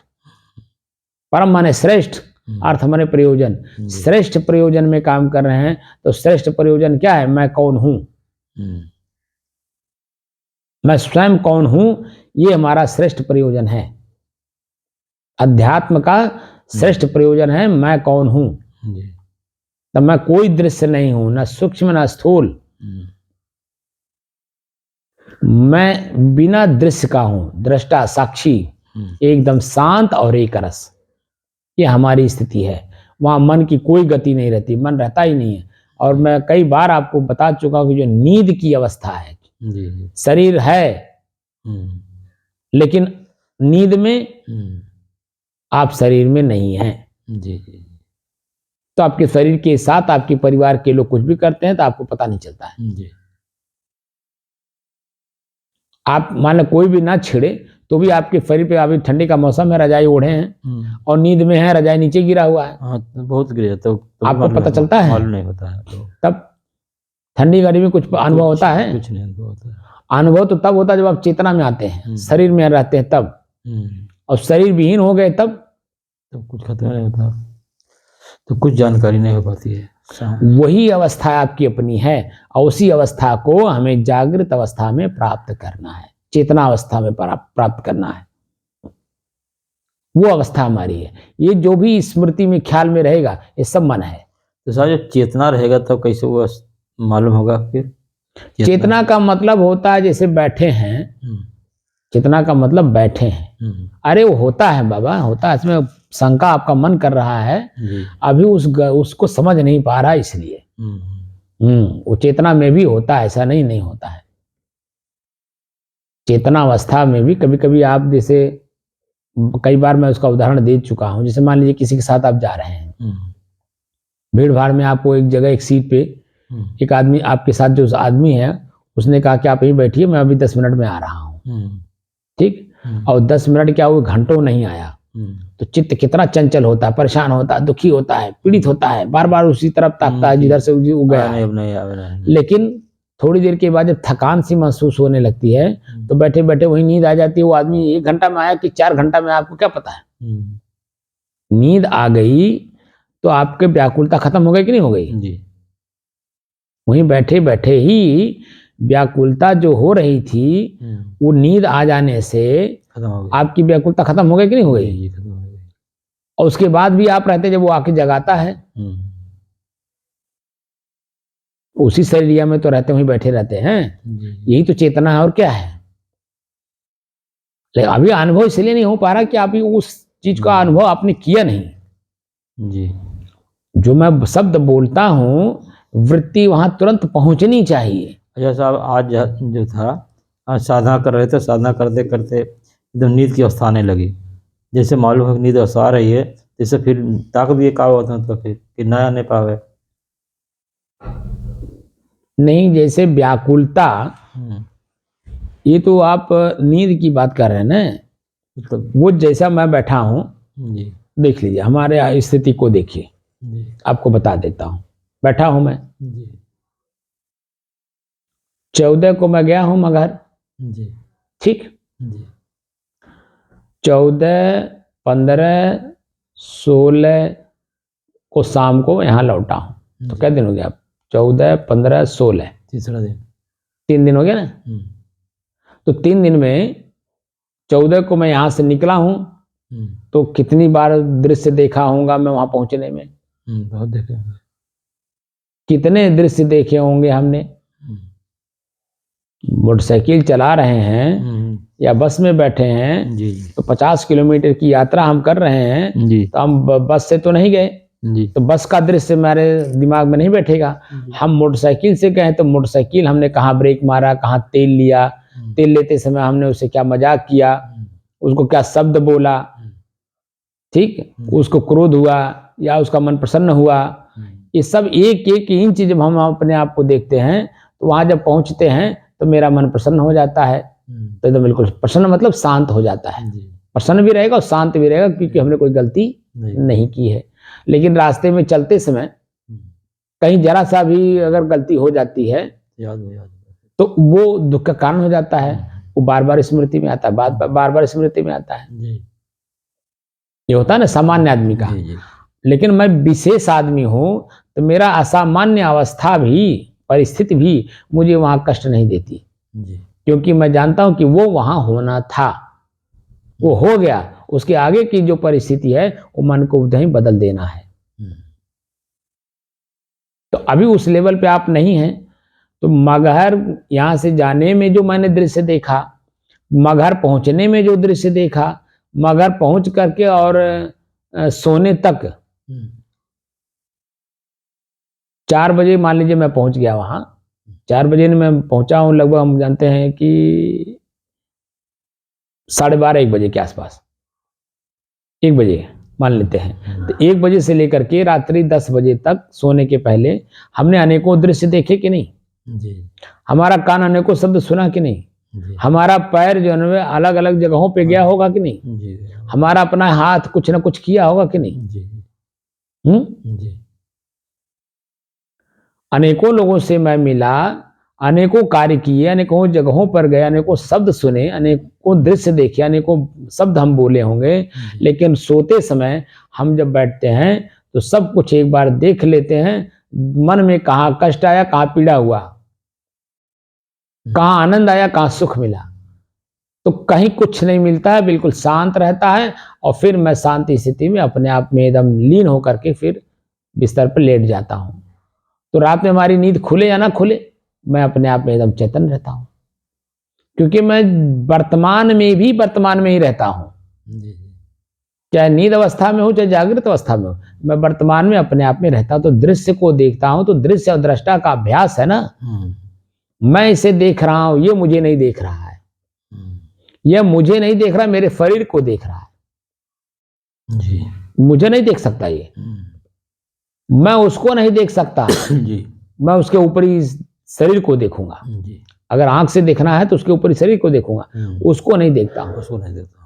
परम माने श्रेष्ठ, अर्थ माने प्रयोजन। श्रेष्ठ प्रयोजन में काम कर रहे हैं। तो श्रेष्ठ प्रयोजन क्या है? मैं कौन हूं, मैं स्वयं कौन हूं, ये हमारा श्रेष्ठ प्रयोजन है। अध्यात्म का श्रेष्ठ प्रयोजन है मैं कौन हूं। तो मैं कोई दृश्य नहीं हूं, न सूक्ष्म न स्थूल। मैं बिना दृश्य का हूं, दृष्टा साक्षी, एकदम शांत और एक रस। ये हमारी स्थिति है। वहां मन की कोई गति नहीं रहती, मन रहता ही नहीं है। और मैं कई बार आपको बता चुका हूं कि जो नींद की अवस्था है, शरीर है लेकिन नींद में आप शरीर में नहीं हैं। तो आपके शरीर के साथ आपके परिवार के लोग कुछ भी करते हैं तो आपको पता नहीं चलता है। आप मान लो कोई भी ना छिड़े तो भी आपके शरीर पे अभी ठंडी का मौसम है, रजाई ओढ़े हैं और नींद में है, रजाई नीचे गिरा हुआ है। हाँ, बहुत गिरा तो आपको पता चलता है? मालूम नहीं होता है तो तब ठंडी गर्मी में कुछ अनुभव होता है? कुछ नहीं अनुभव होता है। अनुभव तो तब होता है जब आप चेतना में आते हैं, शरीर में रहते हैं तब, और शरीर विहीन हो गए तब कुछ खत्म नहीं होता, तो कुछ जानकारी नहीं हो पाती है। वही अवस्था आपकी अपनी है और उसी अवस्था को हमें जागृत अवस्था में प्राप्त करना है, चेतना अवस्था में प्राप्त करना है। वो अवस्था हमारी है। ये जो भी स्मृति में ख्याल में रहेगा ये सब मन है। तो साहब जब चेतना रहेगा तो कैसे वो मालूम होगा? फिर चेतना का मतलब होता है जैसे बैठे हैं, चेतना का मतलब बैठे हैं। अरे वो होता है बाबा, होता है, इसमें शंका आपका मन कर रहा है अभी उसको समझ नहीं पा रहा, इसलिए वो चेतना में भी होता है, ऐसा नहीं होता है। चेतना अवस्था में भी कभी कभी आप, जैसे कई बार मैं उसका उदाहरण दे चुका हूं, जैसे मान लीजिए किसी के साथ आप जा रहे हैं, भीड़ भाड़ में आपको एक जगह एक सीट पे एक आदमी, आपके साथ जो आदमी है उसने कहा कि आप यहीं बैठिए, मैं अभी 10 मिनट में आ रहा हूँ, ठीक, और 10 मिनट क्या, वो घंटों नहीं आया, तो चित्त कितना चंचल होता है, परेशान होता है, दुखी होता है, पीड़ित होता है, बार बार उसी तरफ ताकता है जिधर से वो गया है। लेकिन थोड़ी देर के बाद जब थकान सी महसूस होने लगती है तो बैठे बैठे वही नींद आ जाती है। वो आदमी 1 घंटा में आया कि 4 घंटा में, आपको क्या पता है? नींद आ गई तो आपके व्याकुलता खत्म हो गई कि नहीं हो गई जी? वहीं बैठे बैठे ही व्याकुलता जो हो रही थी वो नींद आ जाने से आपकी व्याकुलता खत्म हो गई कि नहीं हो गई? और उसके बाद भी आप रहते, जब वो आके जगाता है उसी शरीर में तो रहते, वहीं बैठे रहते हैं। यही तो चेतना है, और क्या है? लेकिन अभी अनुभव इसलिए नहीं हो पा रहा कि अभी उस चीज का अनुभव आपने किया नहीं जी। जो मैं शब्द बोलता हूं वृत्ति वहां तुरंत पहुंचनी चाहिए। अच्छा साहब, आज जो था, आज साधना कर रहे थे, साधना करते करते एकदम नींद की अवस्था आने लगी, जैसे मालूम है नींद अवस्था आ रही है, जैसे फिर ताकत भी का होता है, तो फिर नया नहीं पावे नहीं, जैसे व्याकुलता, ये तो आप नींद की बात कर रहे हैं ना, मतलब वो जैसा मैं बैठा हूं जी, देख लीजिए हमारे स्थिति को देखिए, आपको बता देता हूं। बैठा हूं मैं जी, 14 को मैं गया हूं मगहर जी, ठीक, 14, 15, 16 को शाम को यहाँ लौटा हूं, तो क्या दिन हो गया? 14, 15, 16, तीसरा दिन, 3 दिन हो गया ना। तो 3 दिन में 14 को मैं यहाँ से निकला हूँ, तो कितनी बार दृश्य देखा होगा मैं वहां पहुंचने में? बहुत देखे। कितने दृश्य देखे होंगे हमने? मोटरसाइकिल चला रहे हैं या बस में बैठे हैं जी, तो 50 किलोमीटर की यात्रा हम कर रहे हैं जी, तो हम बस से तो नहीं गए जी, तो बस का दृश्य हमारे दिमाग में नहीं बैठेगा। हम मोटरसाइकिल से गए तो मोटरसाइकिल हमने कहाँ ब्रेक मारा, कहाँ तेल लिया, तेल लेते समय हमने उससे क्या मजाक किया, उसको क्या शब्द बोला, ठीक, उसको क्रोध हुआ या उसका मन प्रसन्न हुआ, ये सब एक एक इंच जब हम अपने आप को देखते हैं तो वहां जब पहुंचते हैं तो मेरा मन प्रसन्न हो जाता है। तो एकदम बिल्कुल प्रसन्न मतलब शांत हो जाता है, प्रसन्न भी रहेगा और शांत भी रहेगा, क्योंकि हमने कोई गलती नहीं की है। लेकिन रास्ते में चलते समय कहीं जरा सा भी अगर गलती हो जाती है तो वो दुख का कारण हो जाता है, वो बार बार स्मृति में आता है, बार बार स्मृति में आता है। ये होता है ना सामान्य आदमी का। लेकिन मैं विशेष आदमी हूं तो मेरा असामान्य अवस्था भी, परिस्थिति भी मुझे वहां कष्ट नहीं देती जी, क्योंकि मैं जानता हूं कि वो वहां होना था, वो हो गया, उसके आगे की जो परिस्थिति है वो मन को उधर ही बदल देना है। तो अभी उस लेवल पे आप नहीं हैं। तो मगहर यहां से जाने में जो मैंने दृश्य देखा, मगहर पहुंचने में जो दृश्य देखा, मगहर पहुंच करके और सोने तक 4 बजे मान लीजिए मैं पहुंच गया वहां, 4 बजे मैं पहुंचा हूं, लगभग हम जानते हैं कि 12:30 1 बजे के आसपास, 1 बजे मान लेते हैं। तो 1 बजे से लेकर के रात्रि 10 बजे तक सोने के पहले हमने अनेकों दृश्य देखे कि नहीं जी? हमारा कान अनेकों शब्द सुना कि नहीं जी हमारा पैर जो है अलग अलग जगहों पे गया होगा कि नहीं, जी हमारा अपना हाथ कुछ ना कुछ किया होगा कि नहीं। जी जी अनेकों लोगों से मैं मिला, अनेकों कार्य किए, अनेकों जगहों पर गए, अनेकों शब्द सुने, अनेकों दृश्य देखे, अनेकों शब्द हम बोले होंगे, लेकिन सोते समय हम जब बैठते हैं तो सब कुछ एक बार देख लेते हैं। मन में कहाँ कष्ट आया, कहाँ पीड़ा हुआ, कहाँ आनंद आया, कहाँ सुख मिला, तो कहीं कुछ नहीं मिलता है, बिल्कुल शांत रहता है। और फिर मैं शांति स्थिति में अपने आप में एकदम लीन होकर के फिर बिस्तर पर लेट जाता हूँ। तो रात में हमारी नींद खुले या ना खुले, मैं अपने आप में एकदम चेतन रहता हूँ, क्योंकि मैं वर्तमान में ही रहता हूँ। जी चाहे नींद अवस्था में हो, चाहे जागृत अवस्था में हो, मैं वर्तमान में अपने आप में रहता हूँ। तो दृश्य को देखता हूँ, तो दृश्य और दृष्टा का अभ्यास है ना। मैं इसे देख रहा हूँ, ये मुझे नहीं देख रहा है, यह मुझे नहीं देख रहा, मेरे शरीर को देख रहा है। जी मुझे नहीं देख सकता ये, मैं उसको नहीं देख सकता। जी मैं उसके ऊपरी शरीर को देखूंगा। जी अगर आंख से देखना है तो उसके ऊपरी शरीर को देखूंगा, उसको नहीं देखता हूं। उसको नहीं देता।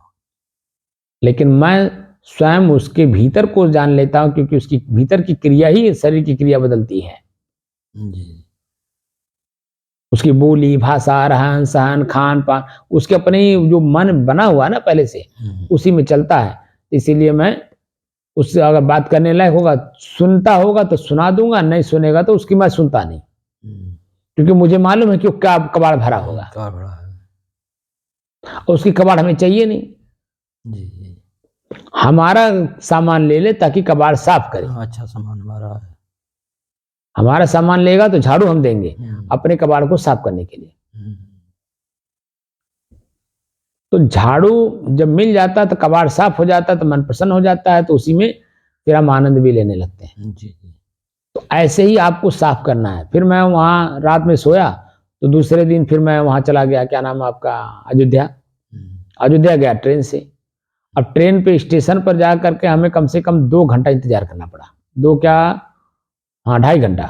लेकिन मैं स्वयं उसके भीतर को जान लेता हूं, क्योंकि उसकी भीतर की क्रिया ही शरीर की क्रिया बदलती है। जी उसकी बोली, भाषा, रहन सहन, खान पान, उसके अपने जो मन बना हुआ है ना पहले से, उसी में चलता है। इसीलिए मैं उससे अगर बात करने लायक होगा, सुनता होगा तो सुना दूंगा, नहीं सुनेगा तो उसकी मैं सुनता नहीं, क्योंकि मुझे मालूम है कि क्या कबाड़ भरा होगा, क्या बड़ा है। और उसकी कबाड़ हमें चाहिए नहीं। जी जी हमारा सामान ले ले ताकि कबाड़ साफ करे। अच्छा सामान हमारा है। हमारा सामान लेगा तो झाड़ू हम देंगे अपने कबाड़ को साफ करने के लिए। तो झाड़ू जब मिल जाता है तो कबाड़ साफ हो जाता है, तो मन प्रसन्न हो जाता है, तो उसी में फिर हम आनंद भी लेने लगते हैं। जी जी तो ऐसे ही आपको साफ करना है। फिर मैं वहाँ रात में सोया, तो दूसरे दिन फिर मैं वहाँ चला गया, क्या नाम है आपका, अयोध्या। अयोध्या गया ट्रेन से। अब ट्रेन पे स्टेशन पर जा करके हमें कम से कम 2 घंटा इंतजार करना पड़ा। 2 क्या, हाँ 2.5 घंटा।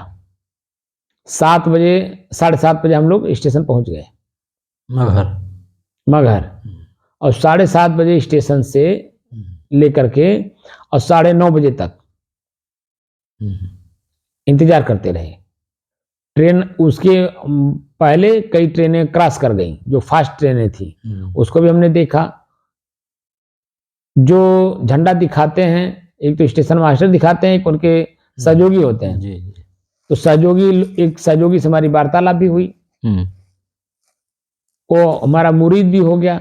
7 बजे, 7:30 बजे हम लोग स्टेशन पहुंच गए, मगहर। और 7:30 बजे स्टेशन से लेकर के और 9:30 बजे तक इंतजार करते रहे। ट्रेन उसके पहले कई ट्रेनें क्रॉस कर गई, जो फास्ट ट्रेनें थी, उसको भी हमने देखा। जो झंडा दिखाते हैं, एक तो स्टेशन मास्टर दिखाते हैं, एक उनके सहयोगी होते हैं। जी तो सहयोगी, एक सहयोगी से हमारी वार्तालाप भी हुई, वो हमारा मुरीद भी हो गया।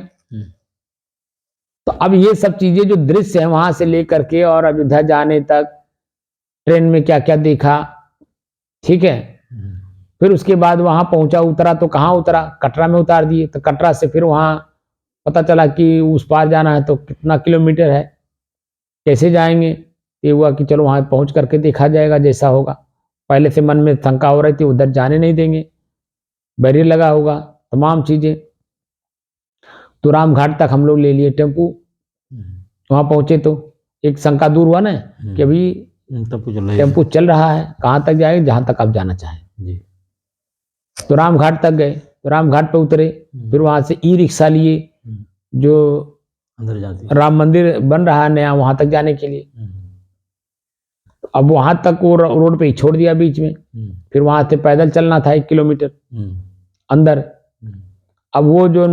तो अब ये सब चीजें जो दृश्य है वहां से लेकर के और अयोध्या जाने तक ट्रेन में क्या क्या देखा, ठीक है। फिर उसके बाद वहां पहुंचा, उतरा तो कहाँ उतरा, कटरा में उतार दिए। तो कटरा से फिर वहां पता चला कि उस पार जाना है, तो कितना किलोमीटर है, कैसे जाएंगे। ये हुआ कि चलो वहां पहुंच करके देखा जाएगा, जैसा होगा। पहले से मन में शंका हो रही थी, उधर जाने नहीं देंगे, बैरियर लगा होगा, तमाम चीजें। तो रामघाट तक हम लोग ले लिए टेम्पू। वहां पहुंचे तो एक शंका दूर हुआ ना कि अभी टेम्पू चल रहा है, कहाँ तक जाएगा, जहां तक आप जाना चाहें। तो रामघाट तक गए, तो रामघाट पे उतरे। फिर वहां से ई रिक्शा लिए, जो अंदर जाती राम मंदिर बन रहा है नया, वहां तक जाने के लिए। अब वहां तक वो रोड पे ही छोड़ दिया बीच में। फिर वहां से पैदल चलना था 1 किलोमीटर अंदर। अब वो जो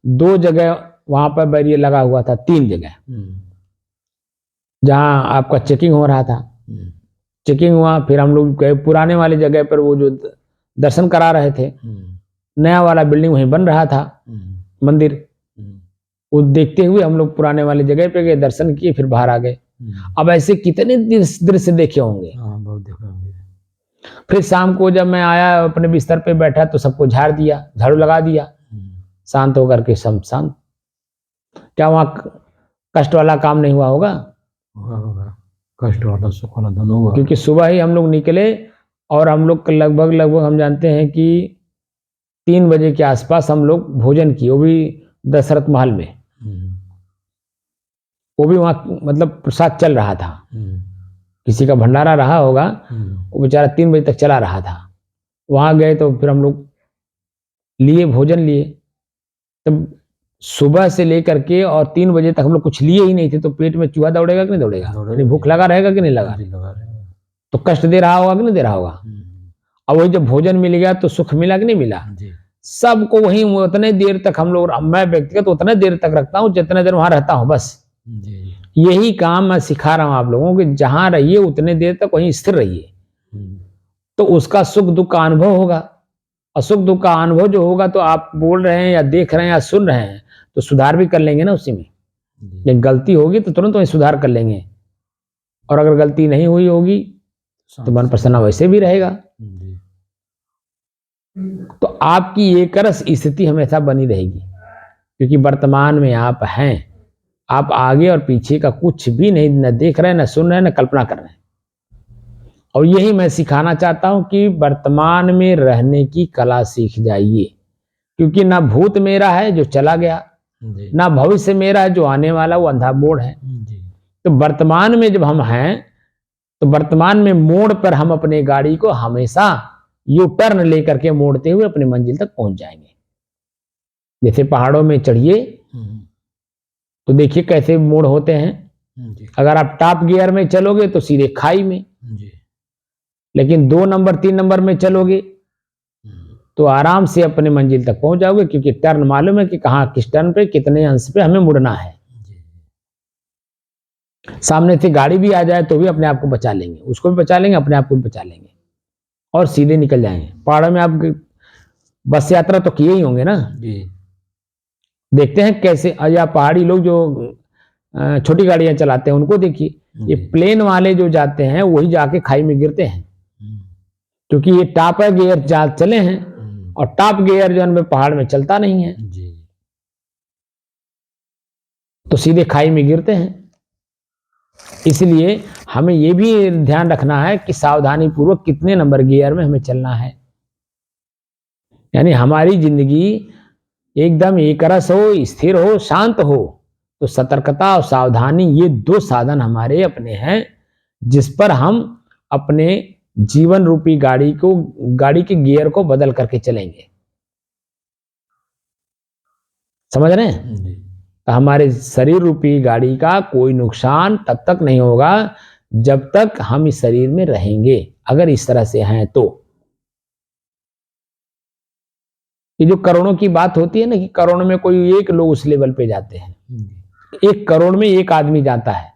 2 जगह वहां पर बैरियर लगा हुआ था, 3 जगह जहां आपका चेकिंग हो रहा था। चेकिंग हुआ, फिर हम लोग गए पुराने वाली जगह पर, वो जो दर्शन करा रहे थे। नया वाला बिल्डिंग वहीं बन रहा था मंदिर, वो देखते हुए हम लोग पुराने वाली जगह पे गए, दर्शन किए, फिर बाहर आ गए। अब ऐसे कितने दृश्य देखे होंगे। बहुत देखा होंगे। फिर शाम को जब मैं आया, अपने बिस्तर पे बैठा, तो सबको झाड़ दिया, झाड़ू लगा दिया, शांत होकर के सब शांत। क्या वहां कष्ट वाला काम नहीं हुआ होगा? होगा, कष्ट वाला सुख वाला दोनों हुआ। क्योंकि सुबह ही हम लोग निकले, और हम लोग लगभग हम जानते हैं कि 3 बजे के आसपास हम लोग भोजन किए, वो भी दशरथ महल में। वो भी वहाँ मतलब प्रसाद चल रहा था, किसी का भंडारा रहा होगा, वो बेचारा 3 बजे तक चला रहा था। वहां गए तो फिर हम लोग लिए, भोजन लिए, तब सुबह से लेकर के और 3 बजे तक हम लोग कुछ लिए ही नहीं थे, तो पेट में चूहा दौड़ेगा कि नहीं दौड़ेगा? यानी भूख लगा रहेगा कि नहीं लगा? तो कष्ट दे रहा होगा कि नहीं दे रहा होगा? और वही जब भोजन मिल गया तो सुख मिला कि नहीं मिला? सबको वही उतने देर तक हम लोग, मैं व्यक्तिगत उतने देर तक रखता हूँ जितने देर वहां रहता हूँ, बस यही काम मैं सिखा रहा हूँ आप लोगों को। जहां रहिए उतने देर तक वहीं स्थिर रहिए, तो उसका सुख दुख का अनुभव होगा। और सुख दुख का अनुभव जो होगा, तो आप बोल रहे हैं या देख रहे हैं या सुन रहे हैं, तो सुधार भी कर लेंगे ना उसी में। जब गलती होगी तो तुरंत वही सुधार कर लेंगे, और अगर गलती नहीं हुई होगी तो मन प्रसन्न वैसे भी रहेगा। तो आपकी एक रस स्थिति हमेशा बनी रहेगी, क्योंकि वर्तमान में आप हैं। आप आगे और पीछे का कुछ भी नहीं, न देख रहे, न सुन रहे, न कल्पना कर रहे हैं। और यही मैं सिखाना चाहता हूं कि वर्तमान में रहने की कला सीख जाइए, क्योंकि ना भूत मेरा है जो चला गया, ना भविष्य मेरा है जो आने वाला, वो अंधा मोड़ है। तो वर्तमान में जब हम हैं, तो वर्तमान में मोड़ पर हम अपने गाड़ी को हमेशा यू टर्न लेकर के मोड़ते हुए अपनी मंजिल तक पहुंच जाएंगे। जैसे पहाड़ों में चढ़िए तो देखिए कैसे मोड़ होते हैं। अगर आप टॉप गियर में चलोगे तो सीधे खाई में, लेकिन 2 नंबर 3 नंबर में चलोगे तो आराम से अपने मंजिल तक पहुंच जाओगे, क्योंकि टर्न मालूम है कि कहाँ किस टर्न पे कितने अंश पे हमें मुड़ना है। सामने से गाड़ी भी आ जाए तो भी अपने आप को बचा लेंगे, उसको भी बचा लेंगे, अपने आप को भी बचा लेंगे, और सीधे निकल जाएंगे। पहाड़ों में आप बस यात्रा तो किए ही होंगे ना, देखते हैं कैसे, या पहाड़ी लोग जो छोटी गाड़ियां चलाते हैं उनको देखिए, ये प्लेन वाले जो जाते हैं वही जाके खाई में गिरते हैं, क्योंकि ये टॉप गियर चले हैं, और टॉप गियर जो है पहाड़ में चलता नहीं है, तो सीधे खाई में गिरते हैं। इसलिए हमें ये भी ध्यान रखना है कि सावधानी पूर्वक कितने नंबर गियर में हमें चलना है। यानी हमारी जिंदगी एकदम एक रस हो, स्थिर हो, शांत हो, तो सतर्कता और सावधानी ये 2 साधन हमारे अपने हैं, जिस पर हम अपने जीवन रूपी गाड़ी के गियर को बदल करके चलेंगे। समझ रहे हैं? तो हमारे शरीर रूपी गाड़ी का कोई नुकसान तब तक नहीं होगा जब तक हम इस शरीर में रहेंगे, अगर इस तरह से हैं तो। ये जो करोड़ों की बात होती है ना, कि करोड़ में कोई एक लोग उस लेवल पे जाते हैं, 1 करोड़ में 1 आदमी जाता है।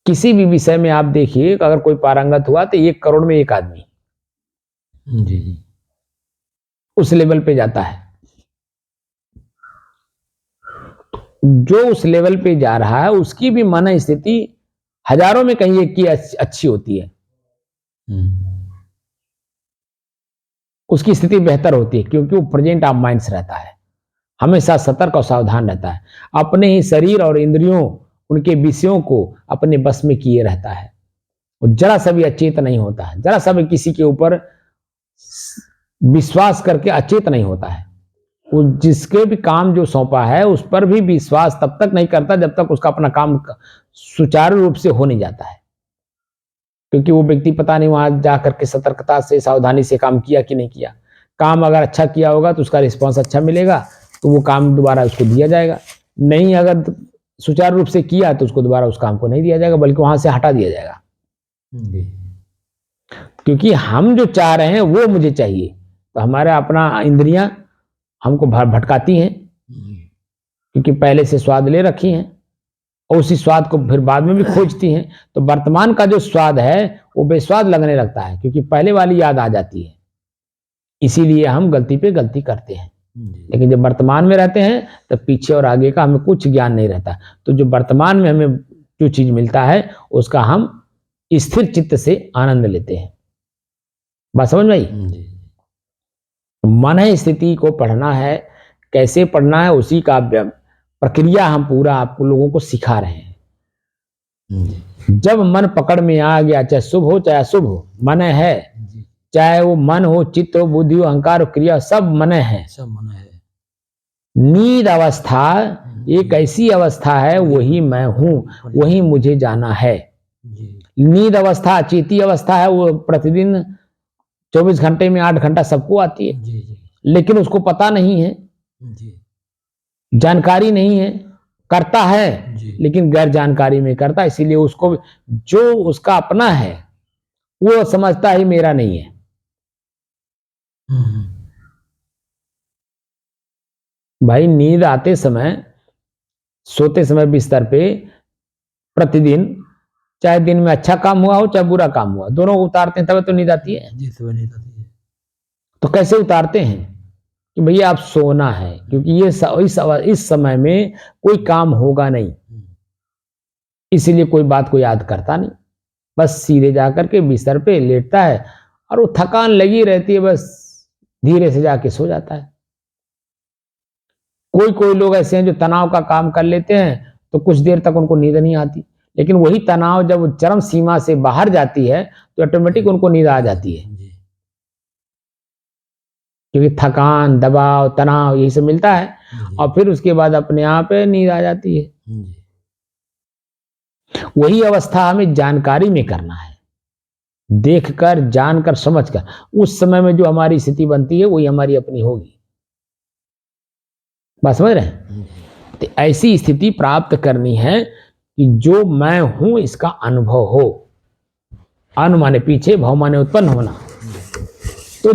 किसी भी विषय में आप देखिए, अगर कोई पारंगत हुआ तो 1 करोड़ में 1 आदमी उस लेवल पे जाता है। जो उस लेवल पे जा रहा है उसकी भी मन स्थिति हजारों में कहीं एक की अच्छी होती है, उसकी स्थिति बेहतर होती है, क्योंकि वो प्रेजेंट ऑफ माइंड्स रहता है, हमेशा सतर्क और सावधान रहता है, अपने ही शरीर और इंद्रियों, उनके विषयों को अपने बस में किए रहता है। वो जरा सा भी अचेत नहीं होता है, जरा सा भी किसी के ऊपर विश्वास करके अचेत नहीं होता है। वो जिसके भी काम जो सौंपा है उस पर भी विश्वास तब तक नहीं करता जब तक उसका अपना काम सुचारू रूप से हो नहीं जाता है, क्योंकि वो व्यक्ति पता नहीं वहां जाकर के सतर्कता से, सावधानी से काम किया कि नहीं किया। काम अगर अच्छा किया होगा तो उसका रिस्पॉन्स अच्छा मिलेगा, तो वो काम दोबारा उसको दिया जाएगा। नहीं अगर सुचारू रूप से किया तो उसको दोबारा उस काम को नहीं दिया जाएगा, बल्कि वहां से हटा दिया जाएगा। क्योंकि हम जो चाह रहे हैं वो मुझे चाहिए, तो हमारा अपना इंद्रियां हमको भटकाती हैं, क्योंकि पहले से स्वाद ले रखी हैं, और उसी स्वाद को फिर बाद में भी खोजती हैं। तो वर्तमान का जो स्वाद है वो बेस्वाद लगने लगता है, क्योंकि पहले वाली याद आ जाती है। इसीलिए हम गलती पे गलती करते हैं। लेकिन जब वर्तमान में रहते हैं तो पीछे और आगे का हमें कुछ ज्ञान नहीं रहता। तो जो वर्तमान में हमें जो चीज मिलता है उसका हम स्थिर चित्त से आनंद लेते हैं। बात समझ में आई? मन स्थिति को पढ़ना है, कैसे पढ़ना है, उसी का प्रक्रिया हम पूरा आपको लोगों को सिखा रहे हैं। जब मन पकड़ में आ गया, चाहे शुभ हो चाहे अशुभ हो, मन है, चाहे वो मन हो, चित्त हो, बुद्धि हो, अहंकार हो, क्रिया, सब मन है, सब मन है। नींद अवस्था एक ऐसी अवस्था है, वही मैं हूं, वही मुझे जाना है। नींद अवस्था अचेती अवस्था है, वो प्रतिदिन 24 घंटे में 8 घंटा सबको आती है। लेकिन उसको पता नहीं है, जी जानकारी नहीं है, करता है जी लेकिन गैर जानकारी में करता है। इसीलिए उसको जो उसका अपना है वो समझता ही मेरा नहीं है। हम्म, भाई नींद आते समय, सोते समय बिस्तर पे प्रतिदिन, चाहे दिन में अच्छा काम हुआ हो चाहे बुरा काम हुआ, दोनों को उतारते हैं तब तो नींद आती है। जी सुबह नींद आती है। तो कैसे उतारते हैं कि भैया आप सोना है, क्योंकि ये इस समय में कोई काम होगा नहीं, इसीलिए कोई बात को याद करता नहीं, बस सीधे जाकर के बिस्तर पे लेटता है और वो थकान लगी रहती है, बस धीरे से जाके सो जाता है। कोई कोई लोग ऐसे हैं जो तनाव का काम कर लेते हैं तो कुछ देर तक उनको नींद नहीं आती, लेकिन वही तनाव जब चरम सीमा से बाहर जाती है तो ऑटोमेटिक उनको नींद आ जाती है, जी क्योंकि थकान, दबाव, तनाव यही सब मिलता है और फिर उसके बाद अपने आप नींद आ जाती है। जी वही अवस्था हमें जानकारी में करना है, देखकर, जानकर, समझकर। उस समय में जो हमारी स्थिति बनती है वही हमारी अपनी होगी। बात समझ रहे हैं? तो ऐसी स्थिति प्राप्त करनी है कि जो मैं हूं इसका अनुभव हो। अनु माने पीछे, भव माने उत्पन्न होना। तो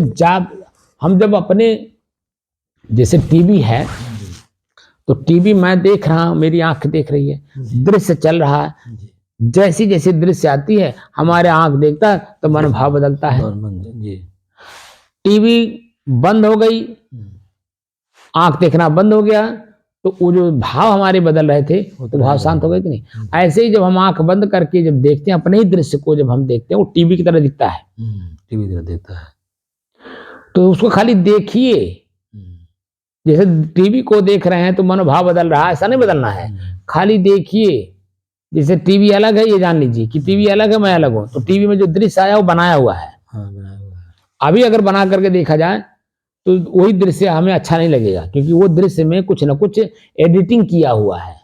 हम जब अपने, जैसे टीवी है तो टीवी मैं देख रहा हूं, मेरी आंख देख रही है, दृश्य चल रहा है, जैसी जैसी दृश्य आती है हमारे आंख देखता है तो मन भाव बदलता है। जी टीवी बंद हो गई, आंख देखना बंद हो गया, तो वो जो भाव हमारे बदल रहे थे तो भाव शांत हो गए कि नहीं? ऐसे ही जब हम आंख बंद करके जब देखते हैं अपने ही दृश्य को, जब हम देखते हैं वो टीवी की तरह दिखता है, टीवी तरह देखता है। तो उसको खाली देखिए। जैसे टीवी को देख रहे हैं तो मनोभाव बदल रहा है, ऐसा नहीं बदलना है, खाली देखिए। जैसे टीवी अलग है, ये जान लीजिए कि टीवी अलग है, मैं अलग हूं, तो टीवी में जो दृश्य आया वो बनाया हुआ है। हाँ बनाया हुआ है। अभी अगर बना करके देखा जाए तो वही दृश्य हमें अच्छा नहीं लगेगा, क्योंकि वो दृश्य में कुछ ना कुछ एडिटिंग किया हुआ है।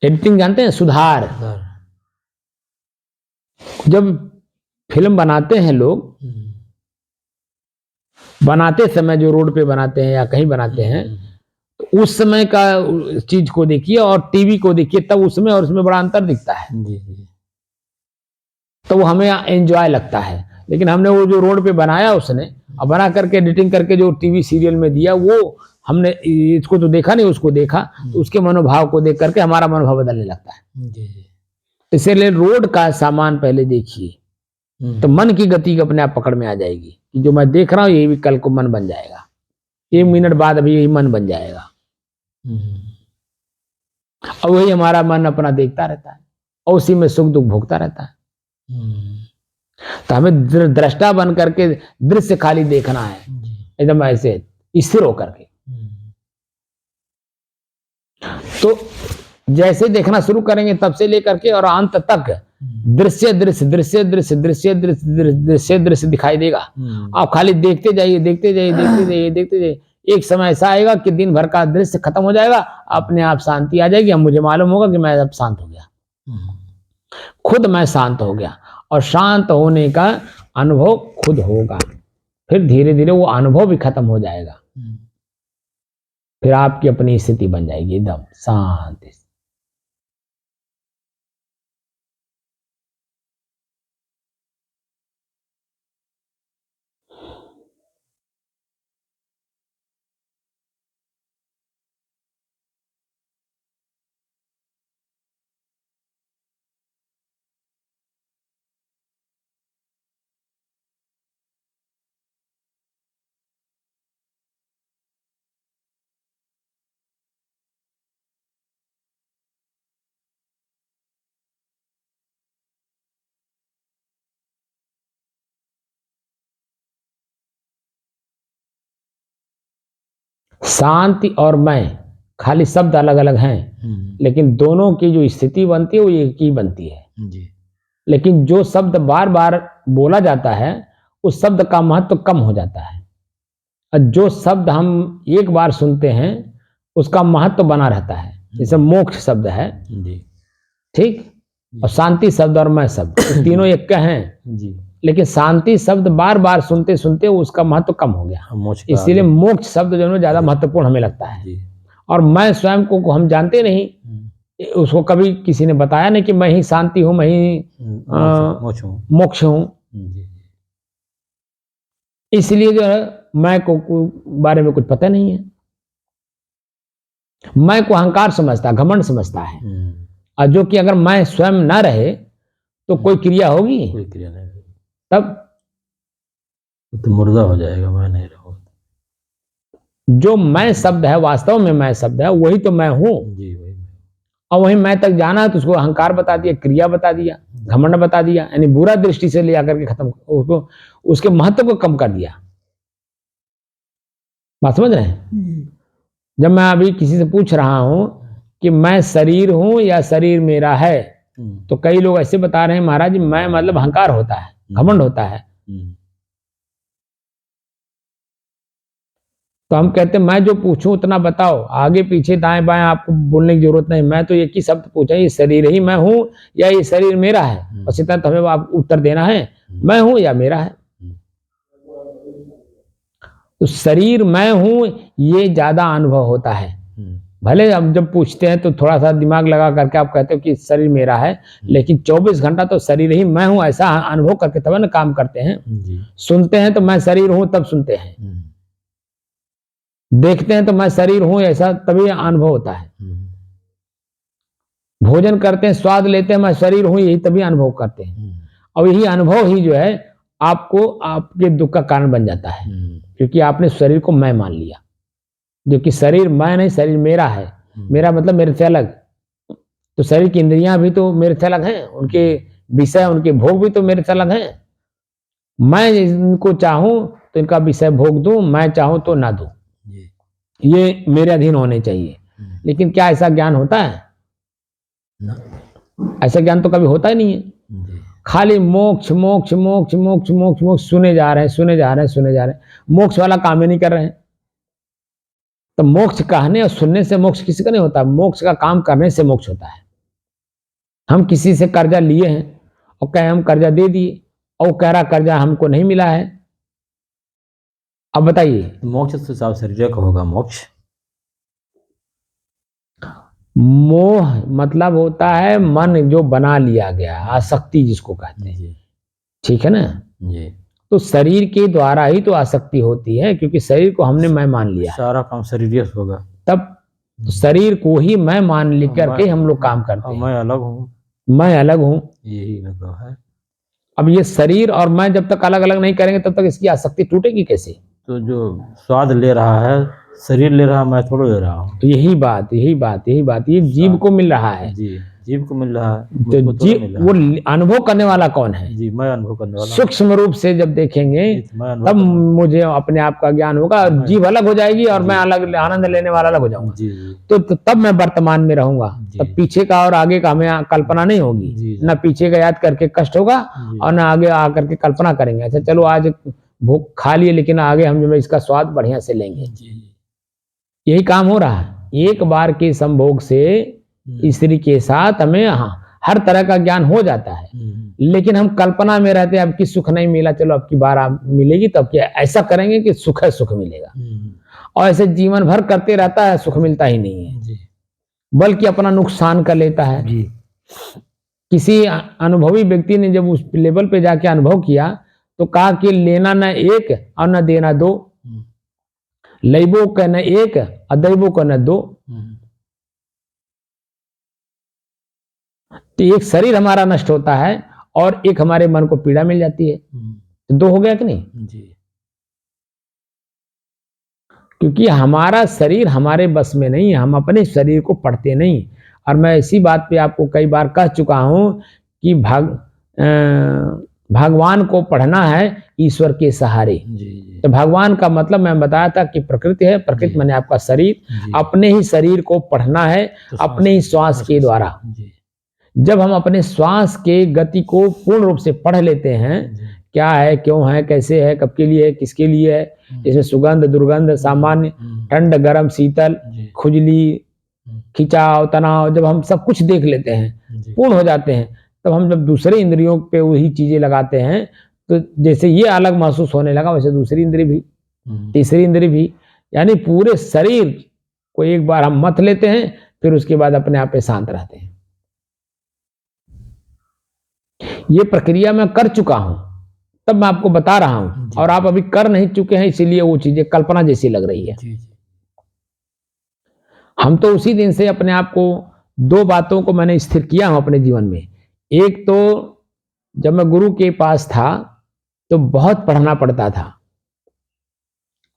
एडिटिंग जानते हैं? सुधार। जब फिल्म बनाते हैं लोग, बनाते समय जो रोड पे बनाते हैं या कहीं बनाते हैं, तो उस समय का चीज को देखिए और टीवी को देखिए, तब उसमें और उसमें बड़ा अंतर दिखता है। जी जी तो वो हमें एंजॉय लगता है। लेकिन हमने वो जो रोड पे बनाया उसने, अब बना करके एडिटिंग करके जो टीवी सीरियल में दिया, वो हमने इसको तो देखा नहीं, उसको देखा, तो उसके मनोभाव को देख करके हमारा मनोभाव बदलने लगता है। जी जी इसलिए रोड का सामान पहले देखिए, तो मन की गति अपने आप पकड़ में आ जाएगी कि जो मैं देख रहा हूँ यही भी कल को मन बन जाएगा, 1 मिनट बाद अभी यही मन बन जाएगा। और वही हमारा मन अपना देखता रहता है और उसी में सुख दुख भोगता रहता है। तो हमें दृष्टा बन करके दृश्य खाली देखना है, एकदम ऐसे स्थिर होकर के। तो जैसे देखना शुरू करेंगे तब से लेकर के और अंत तक दृश्य दृश्य दृश्य दृश्य दृश्य दृश्य दृश्य दृश्य दिखाई देगा। आप खाली देखते जाइए, देखते जाइए, देखते जाइए, देखते जाइए। एक समय ऐसा आएगा कि दिन भर का दृश्य खत्म हो जाएगा, अपने आप शांति आ जाएगी। अब मुझे मालूम होगा कि मैं अब शांत हो गया, खुद मैं शांत हो गया, और शांत होने का अनुभव खुद होगा। फिर धीरे धीरे वो अनुभव भी खत्म हो जाएगा, फिर आपकी अपनी स्थिति बन जाएगी एकदम शांति। शांति और मैं खाली शब्द अलग अलग हैं, लेकिन दोनों की जो स्थिति बनती है वो एक ही बनती है। जी लेकिन जो शब्द बार बार बोला जाता है उस शब्द का महत्व कम हो जाता है, और जो शब्द हम एक बार सुनते हैं उसका महत्व बना रहता है। जैसे मोक्ष शब्द है, जी ठीक, और शांति शब्द और मैं शब्द, तीनों एक हैं, जी लेकिन शांति शब्द बार बार सुनते सुनते उसका महत्व कम हो गया, मोक्ष का इसीलिए मोक्ष शब्द जो है ज्यादा महत्वपूर्ण हमें लगता है। जी। और मैं स्वयं को हम जानते नहीं, उसको कभी किसी ने बताया नहीं कि मैं ही शांति हूँ, मैं ही मोक्ष हूँ। मोक्ष हूँ। जी। इसलिए जो है मैं को बारे में कुछ पता नहीं है। मैं को अहंकार समझता, घमंड समझता है, और जो कि अगर मैं स्वयं ना रहे तो कोई क्रिया होगी? कोई क्रिया नहीं होगी। तब तो मुर्दा हो जाएगा, मैं नहीं रहूँगा। जो मैं शब्द है, वास्तव में मैं शब्द है, वही तो मैं हूँ। जी वही। और वहीं मैं तक जाना है तो उसको अहंकार बता दिया, क्रिया बता दिया, घमंड बता दिया, यानी बुरा दृष्टि से ले आकर के खत्म, उसको उसके महत्व को कम कर दिया। बात समझ रहे हैं? जब मैं अभी किसी से पूछ रहा हूं कि मैं शरीर हूं या शरीर मेरा है, तो कई लोग ऐसे बता रहे हैं महाराज जी मैं मतलब अहंकार होता है, घमंड होता है। तो हम कहते हैं मैं जो पूछूं उतना बताओ, आगे पीछे दाएं बाएं आपको बोलने की जरूरत नहीं। मैं तो एक ही शब्द पूछा, ये शरीर ही मैं हूं या ये शरीर मेरा है? बस इतना तो हमें आप उत्तर देना है, मैं हूं या मेरा है। तो शरीर मैं हूं ये ज्यादा अनुभव होता है। भले हम जब पूछते हैं तो थोड़ा सा दिमाग लगा करके आप कहते हो कि शरीर मेरा है, लेकिन 24 घंटा तो शरीर ही मैं हूं ऐसा अनुभव करके तब ना काम करते हैं। सुनते हैं तो मैं शरीर हूं तब सुनते हैं, देखते हैं तो मैं शरीर हूं ऐसा तभी अनुभव होता है। भोजन करते हैं, स्वाद लेते हैं, मैं शरीर हूं यही तभी अनुभव करते हैं। और यही अनुभव ही जो है आपको आपके दुख का कारण बन जाता है, क्योंकि आपने शरीर को मैं मान लिया, जो कि शरीर मैं नहीं, शरीर मेरा है। मेरा मतलब मेरे से अलग। तो शरीर की इंद्रियां भी तो मेरे से अलग हैं, उनके विषय उनके भोग भी तो मेरे से अलग हैं। मैं इनको चाहूं तो इनका विषय भोग दूं, मैं चाहूं तो ना दूं, ये मेरे अधीन होने चाहिए। लेकिन क्या ऐसा ज्ञान होता है? ऐसा ज्ञान तो कभी होता ही नहीं है। खाली मोक्ष मोक्ष मोक्ष मोक्ष मोक्ष मोक्ष सुने जा रहे हैं, सुने जा रहे हैं, सुने जा रहे हैं, मोक्ष वाला काम ही नहीं कर रहे हैं। तो मोक्ष कहने और सुनने से मोक्ष किसी का नहीं होता, मोक्ष का काम करने से मोक्ष होता है। हम किसी से कर्जा लिए हैं और कहे हम कर्जा दे दिए और कह रहा कर्जा हमको नहीं मिला है, अब बताइए। मोक्ष तो साफ शरीर का होगा मोक्ष। मोह मतलब होता है मन जो बना लिया गया, आसक्ति जिसको कहते हैं, ठीक है ना जी। तो शरीर के द्वारा ही तो आसक्ति होती है, क्योंकि शरीर को हमने मैं मान लिया, सारा काम शरीर होगा। तब तो शरीर को ही मैं मान लेकर के हम लोग काम करते हैं। मैं अलग हूँ, मैं अलग हूँ, यही मतलब है। अब ये शरीर और मैं जब तक अलग अलग नहीं करेंगे तब तक इसकी आसक्ति टूटेगी कैसे? तो जो स्वाद ले रहा है शरीर ले रहा, मैं थोड़ा ले रहा हूँ। तो यही बात ये जीव को मिल रहा है। जी, जीव को मिल रहा है। तो जीव वो अनुभव करने वाला कौन है? जी, मैं अनुभव करने वाला। सूक्ष्म रूप से जब देखेंगे तब मुझे अपने आप का ज्ञान होगा, और जीव अलग हो जाएगी और मैं अलग आनंद लेने वाला अलग हो जाऊंगा। तो तब मैं वर्तमान में रहूंगा, तब पीछे का और आगे का हमें कल्पना नहीं होगी, ना पीछे का याद करके कष्ट होगा और ना आगे आकर के कल्पना करेंगे अच्छा चलो आज भूख खा लिए लेकिन आगे हम जो इसका स्वाद बढ़िया से लेंगे। यही काम हो रहा है। एक बार के संभोग से स्त्री के साथ हमें हर तरह का ज्ञान हो जाता है, लेकिन हम कल्पना में रहते हैं अब की सुख नहीं मिला, चलो अब की बार आप मिलेगी तो अब क्या ऐसा करेंगे कि सुख है, सुख मिलेगा। और ऐसे जीवन भर करते रहता है, सुख मिलता ही नहीं है, बल्कि अपना नुकसान कर लेता है। किसी अनुभवी व्यक्ति ने जब उस लेवल पे जाके अनुभव किया तो कहा कि लेना न एक और न देना दो, लैबो का न एक और दैबो का न दो। तो एक शरीर हमारा नष्ट होता है और एक हमारे मन को पीड़ा मिल जाती है, तो दो हो गया कि नहीं? जी। क्योंकि हमारा शरीर हमारे बस में नहीं है, हम अपने शरीर को पढ़ते नहीं। और मैं इसी बात पे आपको कई बार कह चुका हूं कि भगवान को पढ़ना है ईश्वर के सहारे। तो भगवान का मतलब मैं बताया था कि प्रकृति है, प्रकृति माने आपका शरीर, अपने ही शरीर को पढ़ना है अपने ही श्वास के द्वारा। जब हम अपने श्वास के गति को पूर्ण रूप से पढ़ लेते हैं, क्या है, क्यों है, कैसे है, कब के लिए है, किसके लिए है, इसमें सुगंध दुर्गंध सामान्य ठंड गर्म शीतल खुजली खिंचाव तनाव, जब हम सब कुछ देख लेते हैं पूर्ण हो जाते हैं, तब हम जब दूसरे इंद्रियों पे वही चीजें लगाते हैं तो जैसे ये अलग महसूस होने लगा वैसे दूसरी इंद्री भी, तीसरी इंद्री भी, यानी पूरे शरीर को एक बार हम मथ लेते हैं, फिर उसके बाद अपने आप पे शांत रहते हैं। ये प्रक्रिया मैं कर चुका हूं, तब मैं आपको बता रहा हूं, और आप अभी कर नहीं चुके हैं, इसीलिए वो चीजें कल्पना जैसी लग रही है। हम तो उसी दिन से अपने आप को, दो बातों को मैंने स्थिर किया हूं अपने जीवन में। एक तो जब मैं गुरु के पास था तो बहुत पढ़ना पड़ता था,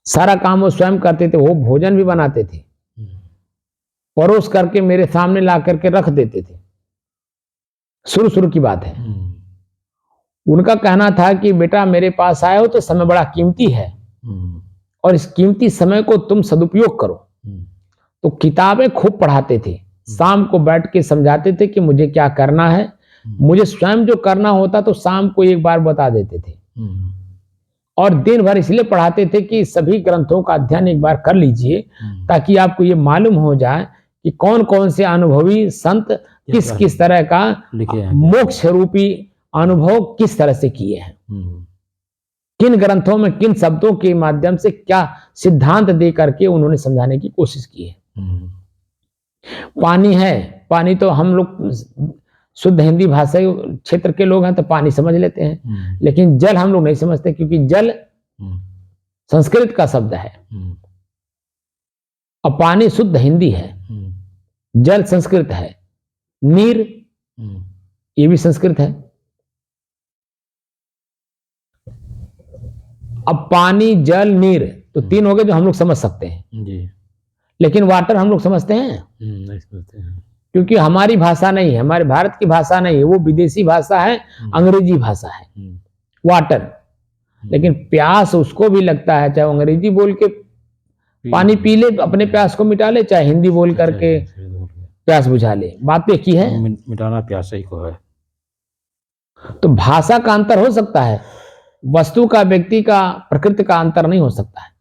सारा काम वो स्वयं करते थे, वो भोजन भी बनाते थे, परोस करके मेरे सामने ला करके रख देते थे। शुरू शुरू की बात है। उनका कहना था कि बेटा मेरे पास आए हो तो समय बड़ा कीमती है, और इस कीमती समय को तुम सदुपयोग करो। तो किताबें खूब पढ़ाते थे, शाम को बैठ के समझाते थे कि मुझे क्या करना है, मुझे स्वयं जो करना होता तो शाम को एक बार बता देते थे, और दिन भर इसलिए पढ़ाते थे कि सभी ग्रंथों का अध्ययन एक बार कर लीजिए, ताकि आपको ये मालूम हो जाए कि कौन कौन से अनुभवी संत किस किस तरह का मोक्ष रूपी अनुभव किस तरह से किए हैं, किन ग्रंथों में किन शब्दों के माध्यम से क्या सिद्धांत दे करके उन्होंने समझाने की कोशिश की है। पानी है, पानी तो हम लोग शुद्ध हिंदी भाषा क्षेत्र के लोग हैं तो पानी समझ लेते हैं, लेकिन जल हम लोग नहीं समझते, क्योंकि जल संस्कृत का शब्द है और पानी शुद्ध हिंदी है, जल संस्कृत है, नीर ये भी संस्कृत है। अब पानी जल नीर तो तीन हो गए जो हम लोग समझ सकते हैं जी। लेकिन वाटर हम लोग समझते हैं नहीं समझते हैं, क्योंकि हमारी भाषा नहीं है, हमारे भारत की भाषा नहीं है, वो विदेशी भाषा है, अंग्रेजी भाषा है वाटर। लेकिन प्यास उसको भी लगता है, चाहे अंग्रेजी बोल के पानी पी ले अपने प्यास को मिटा ले, चाहे हिंदी बोल करके प्यास बुझा ले, बात पे की है, मिटाना प्यास ही को है। तो भाषा का अंतर हो सकता है, वस्तु का, व्यक्ति का, प्रकृति का अंतर नहीं हो सकता है।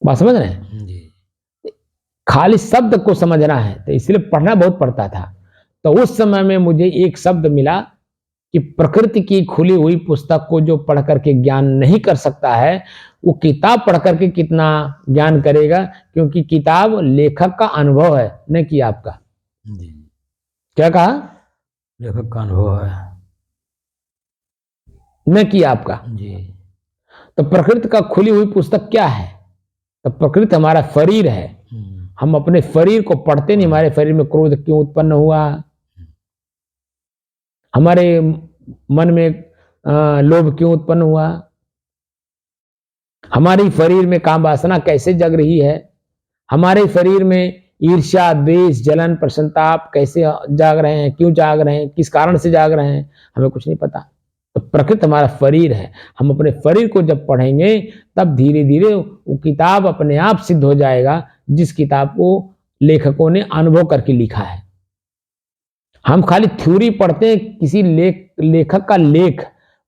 बात समझ रहे हैं? खाली शब्द को समझना है तो इसलिए पढ़ना बहुत पड़ता था। तो उस समय में मुझे एक शब्द मिला कि प्रकृति की खुली हुई पुस्तक को जो पढ़ करके ज्ञान नहीं कर सकता है, वो किताब पढ़ करके कितना ज्ञान करेगा, क्योंकि किताब लेखक का अनुभव है, न कि आपका। क्या कहा? लेखक का अनुभव है, न कि आपका जी। तो प्रकृति का खुली हुई पुस्तक क्या है? तो प्रकृति हमारा शरीर है, हम अपने शरीर को पढ़ते नहीं, हमारे शरीर में क्रोध क्यों उत्पन्न हुआ, हमारे मन में लोभ क्यों उत्पन्न हुआ, हमारे शरीर में काम वासना कैसे जग रही है, हमारे शरीर में ईर्ष्या द्वेष जलन प्रसन्नताप कैसे जाग रहे हैं, क्यों जाग रहे हैं, किस कारण से जाग रहे हैं, हमें कुछ नहीं पता। तो प्रकृति हमारा शरीर है, हम अपने शरीर को जब पढ़ेंगे तब धीरे धीरे वो किताब अपने आप सिद्ध हो जाएगा, जिस किताब को लेखकों ने अनुभव करके लिखा है। हम खाली थ्योरी पढ़ते हैं, किसी लेखक का लेख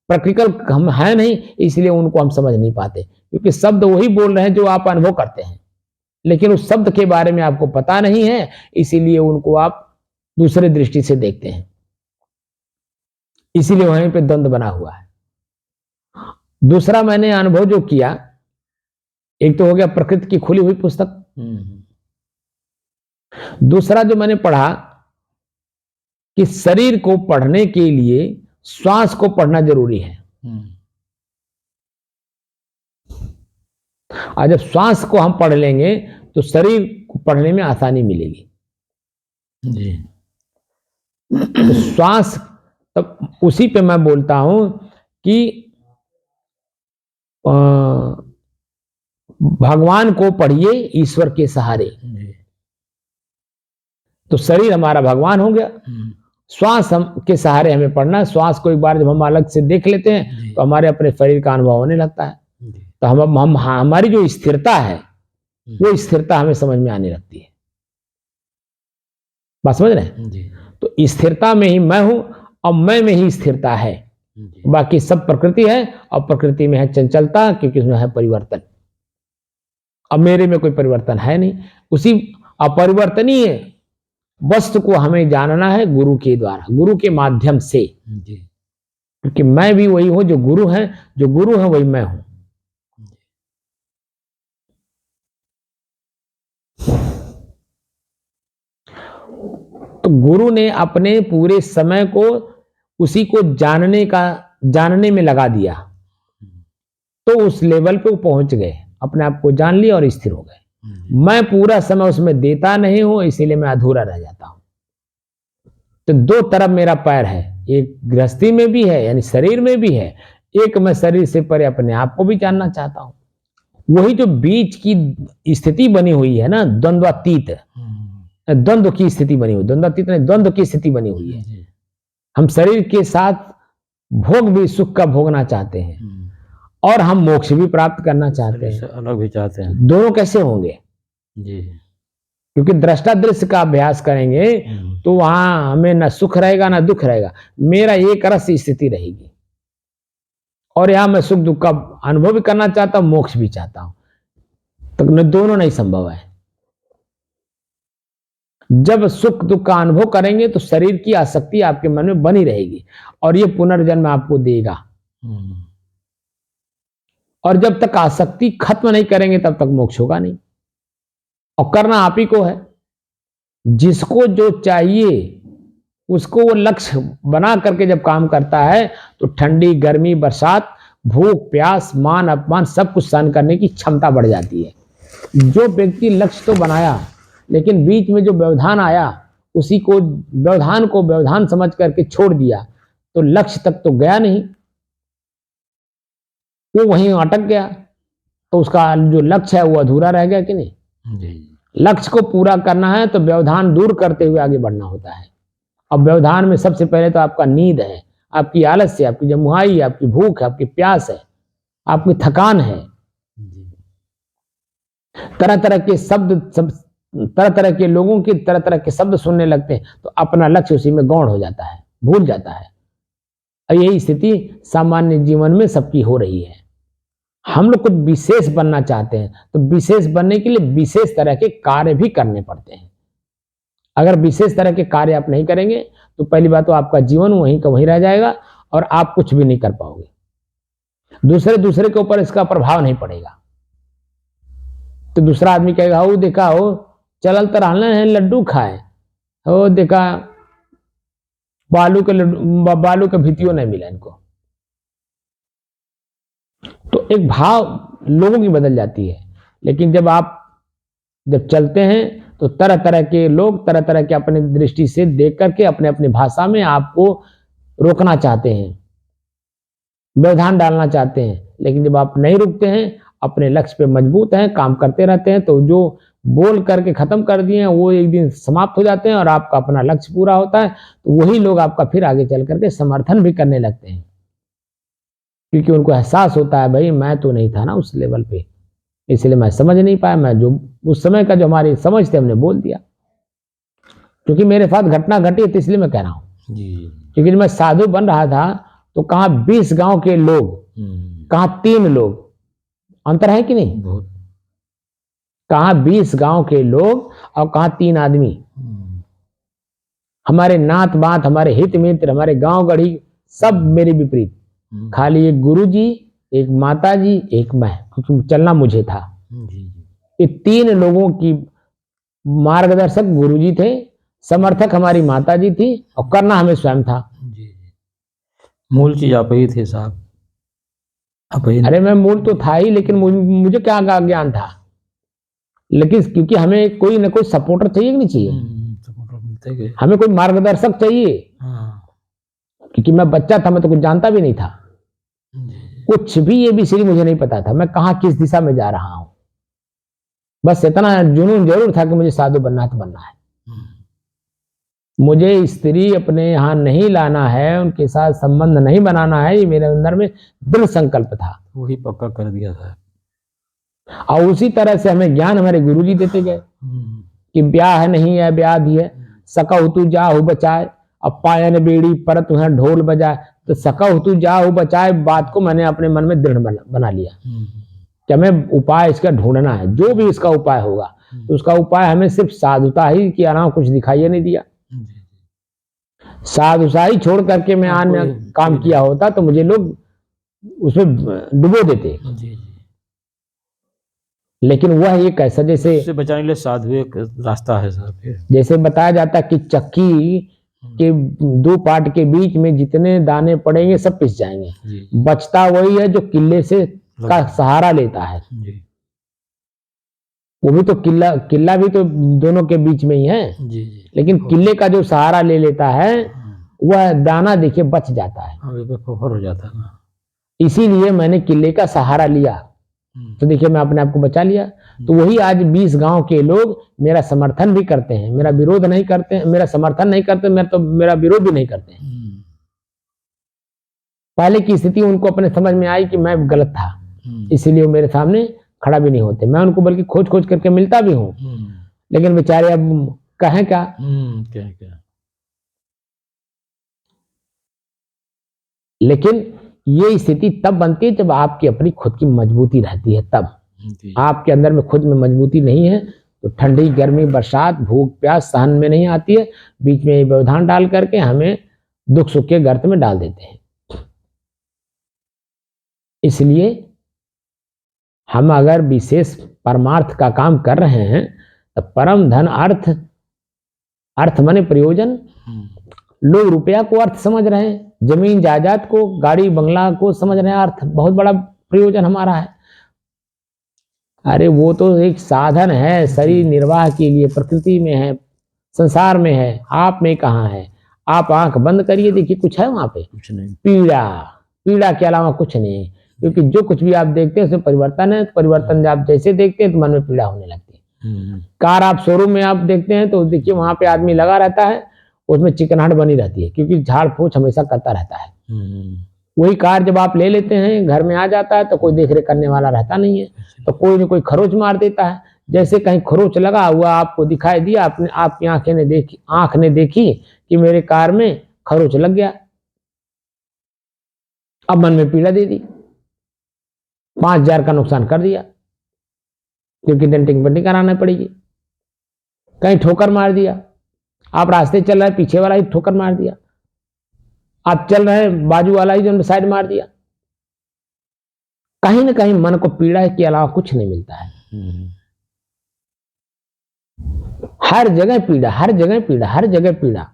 प्रैक्टिकल हम है नहीं, इसलिए उनको हम समझ नहीं पाते, क्योंकि शब्द वही बोल रहे हैं जो आप अनुभव करते हैं, लेकिन उस शब्द के बारे में आपको पता नहीं है, इसीलिए उनको आप दूसरे दृष्टि से देखते हैं, इसीलिए वहीं पे द्वंद्व बना हुआ है। दूसरा मैंने अनुभव जो किया, एक तो हो गया प्रकृति की खुली हुई पुस्तक, दूसरा जो मैंने पढ़ा कि शरीर को पढ़ने के लिए श्वास को पढ़ना जरूरी है। और जब श्वास को हम पढ़ लेंगे तो शरीर को पढ़ने में आसानी मिलेगी जी। तो श्वास, तब उसी पे मैं बोलता हूं कि भगवान को पढ़िए ईश्वर के सहारे, तो शरीर हमारा भगवान हो गया, श्वास हम के सहारे हमें पढ़ना है। श्वास को एक बार जब हम अलग से देख लेते हैं तो हमारे अपने शरीर का अनुभव होने लगता है, तो हम हमारी जो स्थिरता है वो स्थिरता हमें समझ में आने लगती है। बात समझ रहे हैं? तो स्थिरता में ही मैं हूं और मैं में ही स्थिरता है, बाकी सब प्रकृति है और प्रकृति में है चंचलता, क्योंकि उसमें है परिवर्तन। अब मेरे में कोई परिवर्तन है नहीं, उसी अपरिवर्तनीय वस्तु को हमें जानना है गुरु के द्वारा, गुरु के माध्यम से। क्योंकि मैं भी वही हूं जो गुरु है, जो गुरु है वही मैं हूं। तो गुरु ने अपने पूरे समय को उसी को जानने में लगा दिया, तो उस लेवल पे वो पहुंच गए, अपने आप को जान लिया और स्थिर हो गए। मैं पूरा समय उसमें देता नहीं हूं, इसीलिए मैं अधूरा रह जाता हूं। तो दो तरफ मेरा पैर है, एक गृहस्थी में भी है यानी शरीर में भी है, एक मैं शरीर से परे अपने आप को भी जानना चाहता हूं। वही जो बीच की स्थिति बनी हुई है ना, द्वंद्वातीत, द्वंद्व की स्थिति बनी हुई, द्वंद्वातीत नहीं, द्वंद्व की स्थिति बनी हुई है। हम शरीर के साथ भोग भी, सुख का भोगना चाहते हैं और हम मोक्ष भी प्राप्त करना चाहते हैं, अलग भी चाहते हैं। दोनों कैसे होंगे जी। क्योंकि दृष्टा दृश्य का अभ्यास करेंगे तो वहां हमें ना सुख रहेगा ना दुख रहेगा, मेरा एक रस स्थिति रहेगी। और यहां मैं सुख दुख का अनुभव भी करना चाहता हूं, मोक्ष भी चाहता हूं, तो दोनों नहीं संभव है। जब सुख दुख का अनुभव करेंगे तो शरीर की आसक्ति आपके मन में बनी रहेगी और ये पुनर्जन्म आपको देगा। और जब तक आसक्ति खत्म नहीं करेंगे तब तक मोक्ष होगा नहीं, और करना आप ही को है। जिसको जो चाहिए उसको वो लक्ष्य बना करके जब काम करता है तो ठंडी गर्मी बरसात भूख प्यास मान अपमान सब कुछ सहन करने की क्षमता बढ़ जाती है। जो व्यक्ति लक्ष्य तो बनाया लेकिन बीच में जो व्यवधान आया उसी को व्यवधान को व्यवधान समझ करके छोड़ दिया तो लक्ष्य तक तो गया नहीं, वो वहीं अटक गया, तो उसका जो लक्ष्य है वो अधूरा रह गया कि नहीं। लक्ष्य को पूरा करना है तो व्यवधान दूर करते हुए आगे बढ़ना होता है। अब व्यवधान में सबसे पहले तो आपका नींद है, आपकी आलस्य, आपकी जमुहाई, आपकी भूख है, आपकी प्यास है, आपकी थकान है, तरह तरह के शब्द, तरह तरह के लोगों की तरह तरह के शब्द सुनने लगते हैं तो अपना लक्ष्य उसी में गौण हो जाता है, भूल जाता है। यही स्थिति सामान्य जीवन में सबकी हो रही है। हम लोग कुछ विशेष बनना चाहते हैं तो विशेष बनने के लिए विशेष तरह के कार्य भी करने पड़ते हैं। अगर विशेष तरह के कार्य आप नहीं करेंगे तो पहली बात तो आपका जीवन वहीं का वहीं रह जाएगा और आप कुछ भी नहीं कर पाओगे, दूसरे के ऊपर इसका प्रभाव नहीं पड़ेगा। तो दूसरा आदमी कहेगा हो देखा हो चलल तो रहना है लड्डू खाए, हो देखा बालू के भितियों नहीं मिला इनको। तो एक भाव लोगों की बदल जाती है। लेकिन जब चलते हैं तो तरह तरह के लोग तरह तरह के अपने दृष्टि से देख करके अपने अपनी भाषा में आपको रोकना चाहते हैं, व्यवधान डालना चाहते हैं। लेकिन जब आप नहीं रुकते हैं, अपने लक्ष्य पे मजबूत हैं, काम करते रहते हैं, तो जो बोल करके खत्म कर दिए हैं वो एक दिन समाप्त हो जाते हैं और आपका अपना लक्ष्य पूरा होता है। तो वही लोग आपका फिर आगे चल करके समर्थन भी करने लगते हैं, क्योंकि उनको एहसास होता है भाई मैं तो नहीं था ना उस लेवल पे, इसलिए मैं समझ नहीं पाया, मैं जो उस समय का जो हमारी समझ थे हमने बोल दिया। क्योंकि मेरे साथ घटना घटी है तो इसलिए मैं कह रहा हूं। क्योंकि जब मैं साधु बन रहा था तो कहाँ 20 गांव के लोग, कहाँ 3 लोग, अंतर है कि नहीं। कहाँ 20 गांव के लोग और कहाँ 3 आदमी, हमारे नात बात, हमारे हित मित्र, हमारे गांव गढ़ी सब मेरे विपरीत। खाली एक गुरुजी, एक माताजी, एक मैं, क्योंकि चलना मुझे था। ये 3 लोगों की मार्गदर्शक गुरुजी थे, समर्थक हमारी माताजी थी और करना हमें स्वयं था। मूल चीज आप ही थे साहब। अरे मैं मूल तो था ही, लेकिन मुझे क्या ज्ञान था। लेकिन क्योंकि हमें कोई ना कोई सपोर्टर चाहिए कि नहीं चाहिए, सपोर्टर मिलते गए, हमें कोई मार्गदर्शक चाहिए। क्योंकि मैं बच्चा था, मैं तो कुछ जानता भी नहीं था, कुछ भी ये भी सीधी मुझे नहीं पता था मैं कहाँ किस दिशा में जा रहा हूं। बस इतना जुनून जरूर था कि मुझे साधु बनना तो बनना है, मुझे स्त्री अपने यहाँ नहीं लाना है, उनके साथ संबंध नहीं बनाना है, ये मेरे अंदर में दृढ़ संकल्प था। वही पक्का कर दिया था। और उसी तरह से हमें ज्ञान हमारे गुरुजी देते गए कि ब्याह नहीं है ब्याधि है, सकहु तू जाहु बचाए, अब पायन बेड़ी पर तुहे ढोल बजाए। तो सकहु तू जाहु बचाए बात को मैंने अपने मन में दृढ़ बना लिया कि हमें उपाय इसका ढूंढना है। जो भी इसका उपाय होगा तो उसका उपाय हमें सिर्फ साधुता ही कि अलावा कुछ दिखाई नहीं दिया। साधुशाही छोड़ करके मैं अन्य काम किया होता तो मुझे लोग उसमें डुबो देते। जी। लेकिन वह एक ऐसा जैसे उससे बचाने के लिए साधु एक रास्ता है सर। फिर जैसे बताया जाता है कि चक्की के दो पार्ट के बीच में जितने दाने पड़ेंगे सब पिस जाएंगे, जी। बचता वही है जो किले से का सहारा लेता है। जी। वो भी तो किला भी तो दोनों के बीच में ही है। जी। लेकिन किले का जो सहारा ले लेता है वह दाना देखिए बच जाता है। हो जाता है ना। इसीलिए मैंने किले का सहारा लिया तो देखिए मैं अपने आप को बचा लिया। तो वही आज 20 गांव के लोग मेरा समर्थन भी करते हैं, मेरा विरोध नहीं करते हैं, मेरा समर्थन नहीं करते, मेरा विरोध भी नहीं करते हैं। पहले की स्थिति उनको अपने समझ में आई कि मैं गलत था, इसीलिए वो मेरे सामने खड़ा भी नहीं होते। मैं उनको बल्कि खोज खोज करके मिलता भी हूँ, लेकिन बेचारे अब कहें क्या। क्या लेकिन ये स्थिति तब बनती है जब आपकी अपनी खुद की मजबूती रहती है। तब आपके अंदर में खुद में मजबूती नहीं है तो ठंडी गर्मी बरसात भूख प्यास सहन में नहीं आती है, बीच में व्यवधान डाल करके हमें दुख सुख के गर्त में डाल देते हैं। इसलिए हम अगर विशेष परमार्थ का काम कर रहे हैं तो परम धन अर्थ माने प्रयोजन। लोग रुपया को अर्थ समझ रहे हैं, जमीन जायदाद को गाड़ी बंगला को समझ रहे हैं अर्थ, बहुत बड़ा प्रयोजन हमारा है। अरे वो तो एक साधन है शरीर निर्वाह के लिए, प्रकृति में है, संसार में है, आप में कहाँ है। आप आंख बंद करिए देखिए कुछ है वहां पे? कुछ नहीं। पीड़ा के अलावा कुछ नहीं। क्योंकि जो कुछ भी आप देखते हैं उसमें परिवर्तन है, परिवर्तन आप जैसे देखते हैं तो मन में पीड़ा होने लगती है। कार आप शोरूम में आप देखते हैं तो देखिए वहां पे आदमी लगा रहता है, उसमें चिकनाहट बनी रहती है क्योंकि झाड़ फूछ हमेशा करता रहता है। वही कार जब आप ले लेते हैं घर में आ जाता है तो कोई देख रेख करने वाला रहता नहीं है, तो कोई न कोई खरोच मार देता है। जैसे कहीं खरोच लगा हुआ आपको दिखाई दिया, अपने आपकी आंख ने देखी कि मेरे कार में खरोच लग गया, अब मन में पीड़ा दे दी, 5,000 का नुकसान कर दिया क्योंकि डेंटिंग पेंटिंग कराना पड़ेगी। कहीं ठोकर मार दिया, आप रास्ते चल रहे पीछे वाला ही ठोकर मार दिया, आप चल रहे बाजू वाला ही जो साइड मार दिया। कहीं ना कहीं मन को पीड़ा के अलावा कुछ नहीं मिलता है। हर जगह पीड़ा, हर जगह पीड़ा, हर जगह पीड़ा।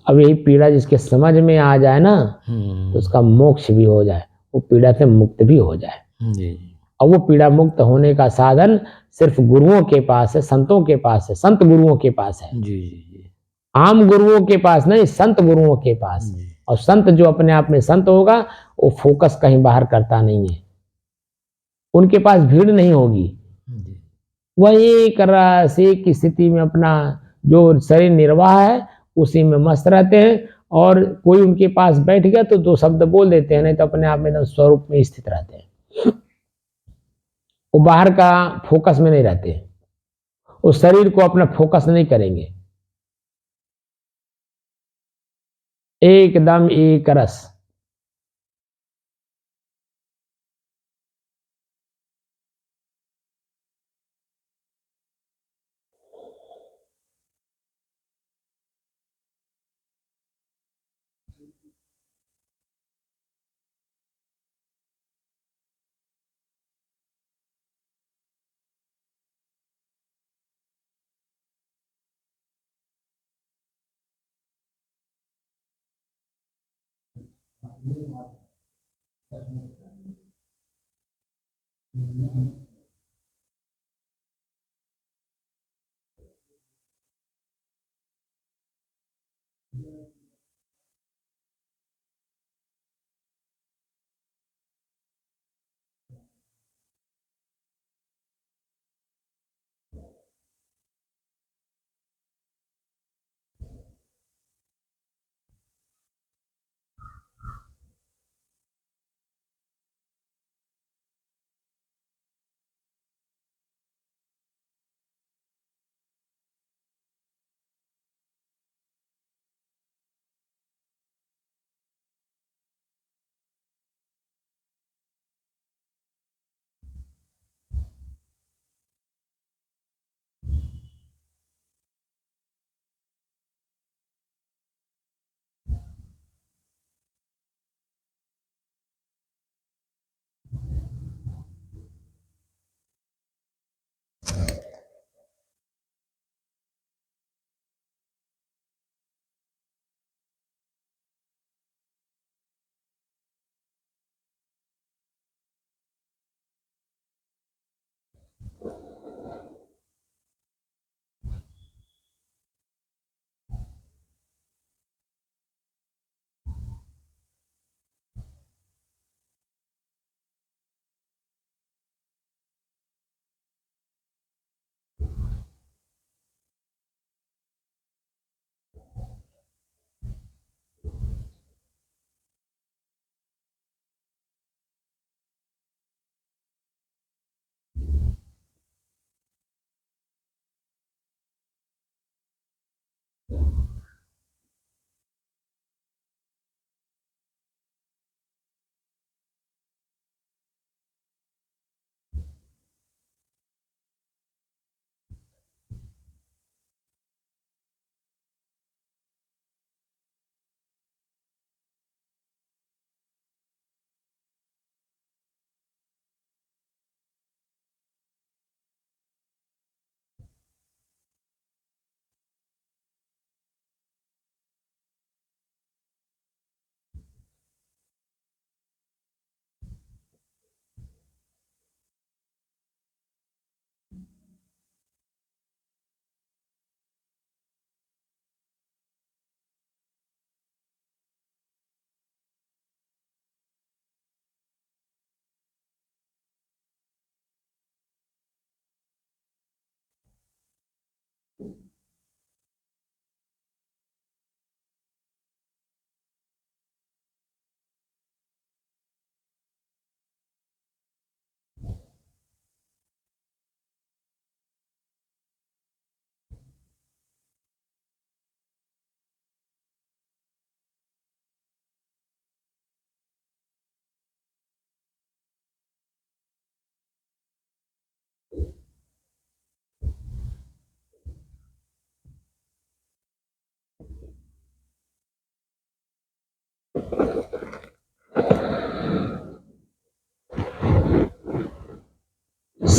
अब यही पीड़ा जिसके समझ में आ जाए ना तो उसका मोक्ष भी हो जाए, वो पीड़ा से मुक्त भी हो जाए। और वो पीड़ा मुक्त होने का साधन सिर्फ गुरुओं के पास है, संतों के पास है, संत गुरुओं के पास है। आम गुरुओं के पास नहीं, संत गुरुओं के पास। और संत जो अपने आप में संत होगा वो फोकस कहीं बाहर करता नहीं है, उनके पास भीड़ नहीं होगी, वह एक रस एक स्थिति में अपना जो शरीर निर्वाह है उसी में मस्त रहते हैं। और कोई उनके पास बैठ गया तो 2 शब्द बोल देते हैं, नहीं तो अपने आप में एकदम स्वरूप में स्थित रहते हैं। वो बाहर का फोकस में नहीं रहते, उस शरीर को अपना फोकस नहीं करेंगे, एकदम एक रस।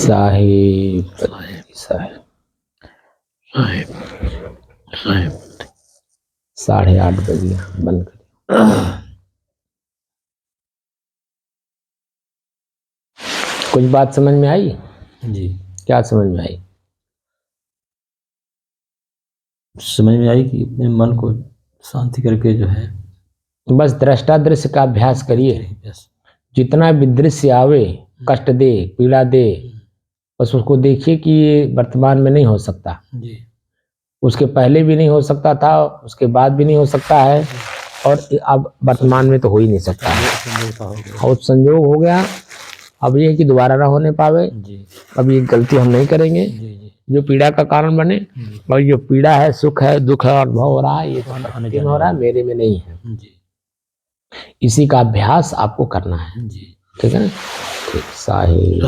साहिब साहिब 8:30 बज गया, बंद कर। कुछ बात समझ में आई? जी। क्या समझ में आई? समझ में आई कि अपने मन को शांति करके जो है बस दृष्टा दृश्य का अभ्यास करिए। बस। जितना भी दृश्य आवे, कष्ट दे, पीड़ा दे, बस उसको देखिए कि ये वर्तमान में नहीं हो सकता। जी। उसके पहले भी नहीं हो सकता था, उसके बाद भी नहीं हो सकता है, और अब वर्तमान में तो हो ही नहीं सकता है। और संयोग हो गया, अब ये कि दोबारा ना होने पावे। जी। अब ये गलती हम नहीं करेंगे जी। जी। जो पीड़ा का कारण बने। और जो पीड़ा है, सुख है, दुख है, अनुभव हो रहा है, ये तो प्रकृति में हो रहा है, मेरे में नहीं है। जी। इसी का अभ्यास आपको करना है। जी। ठीक है ना? ठीक। साहिब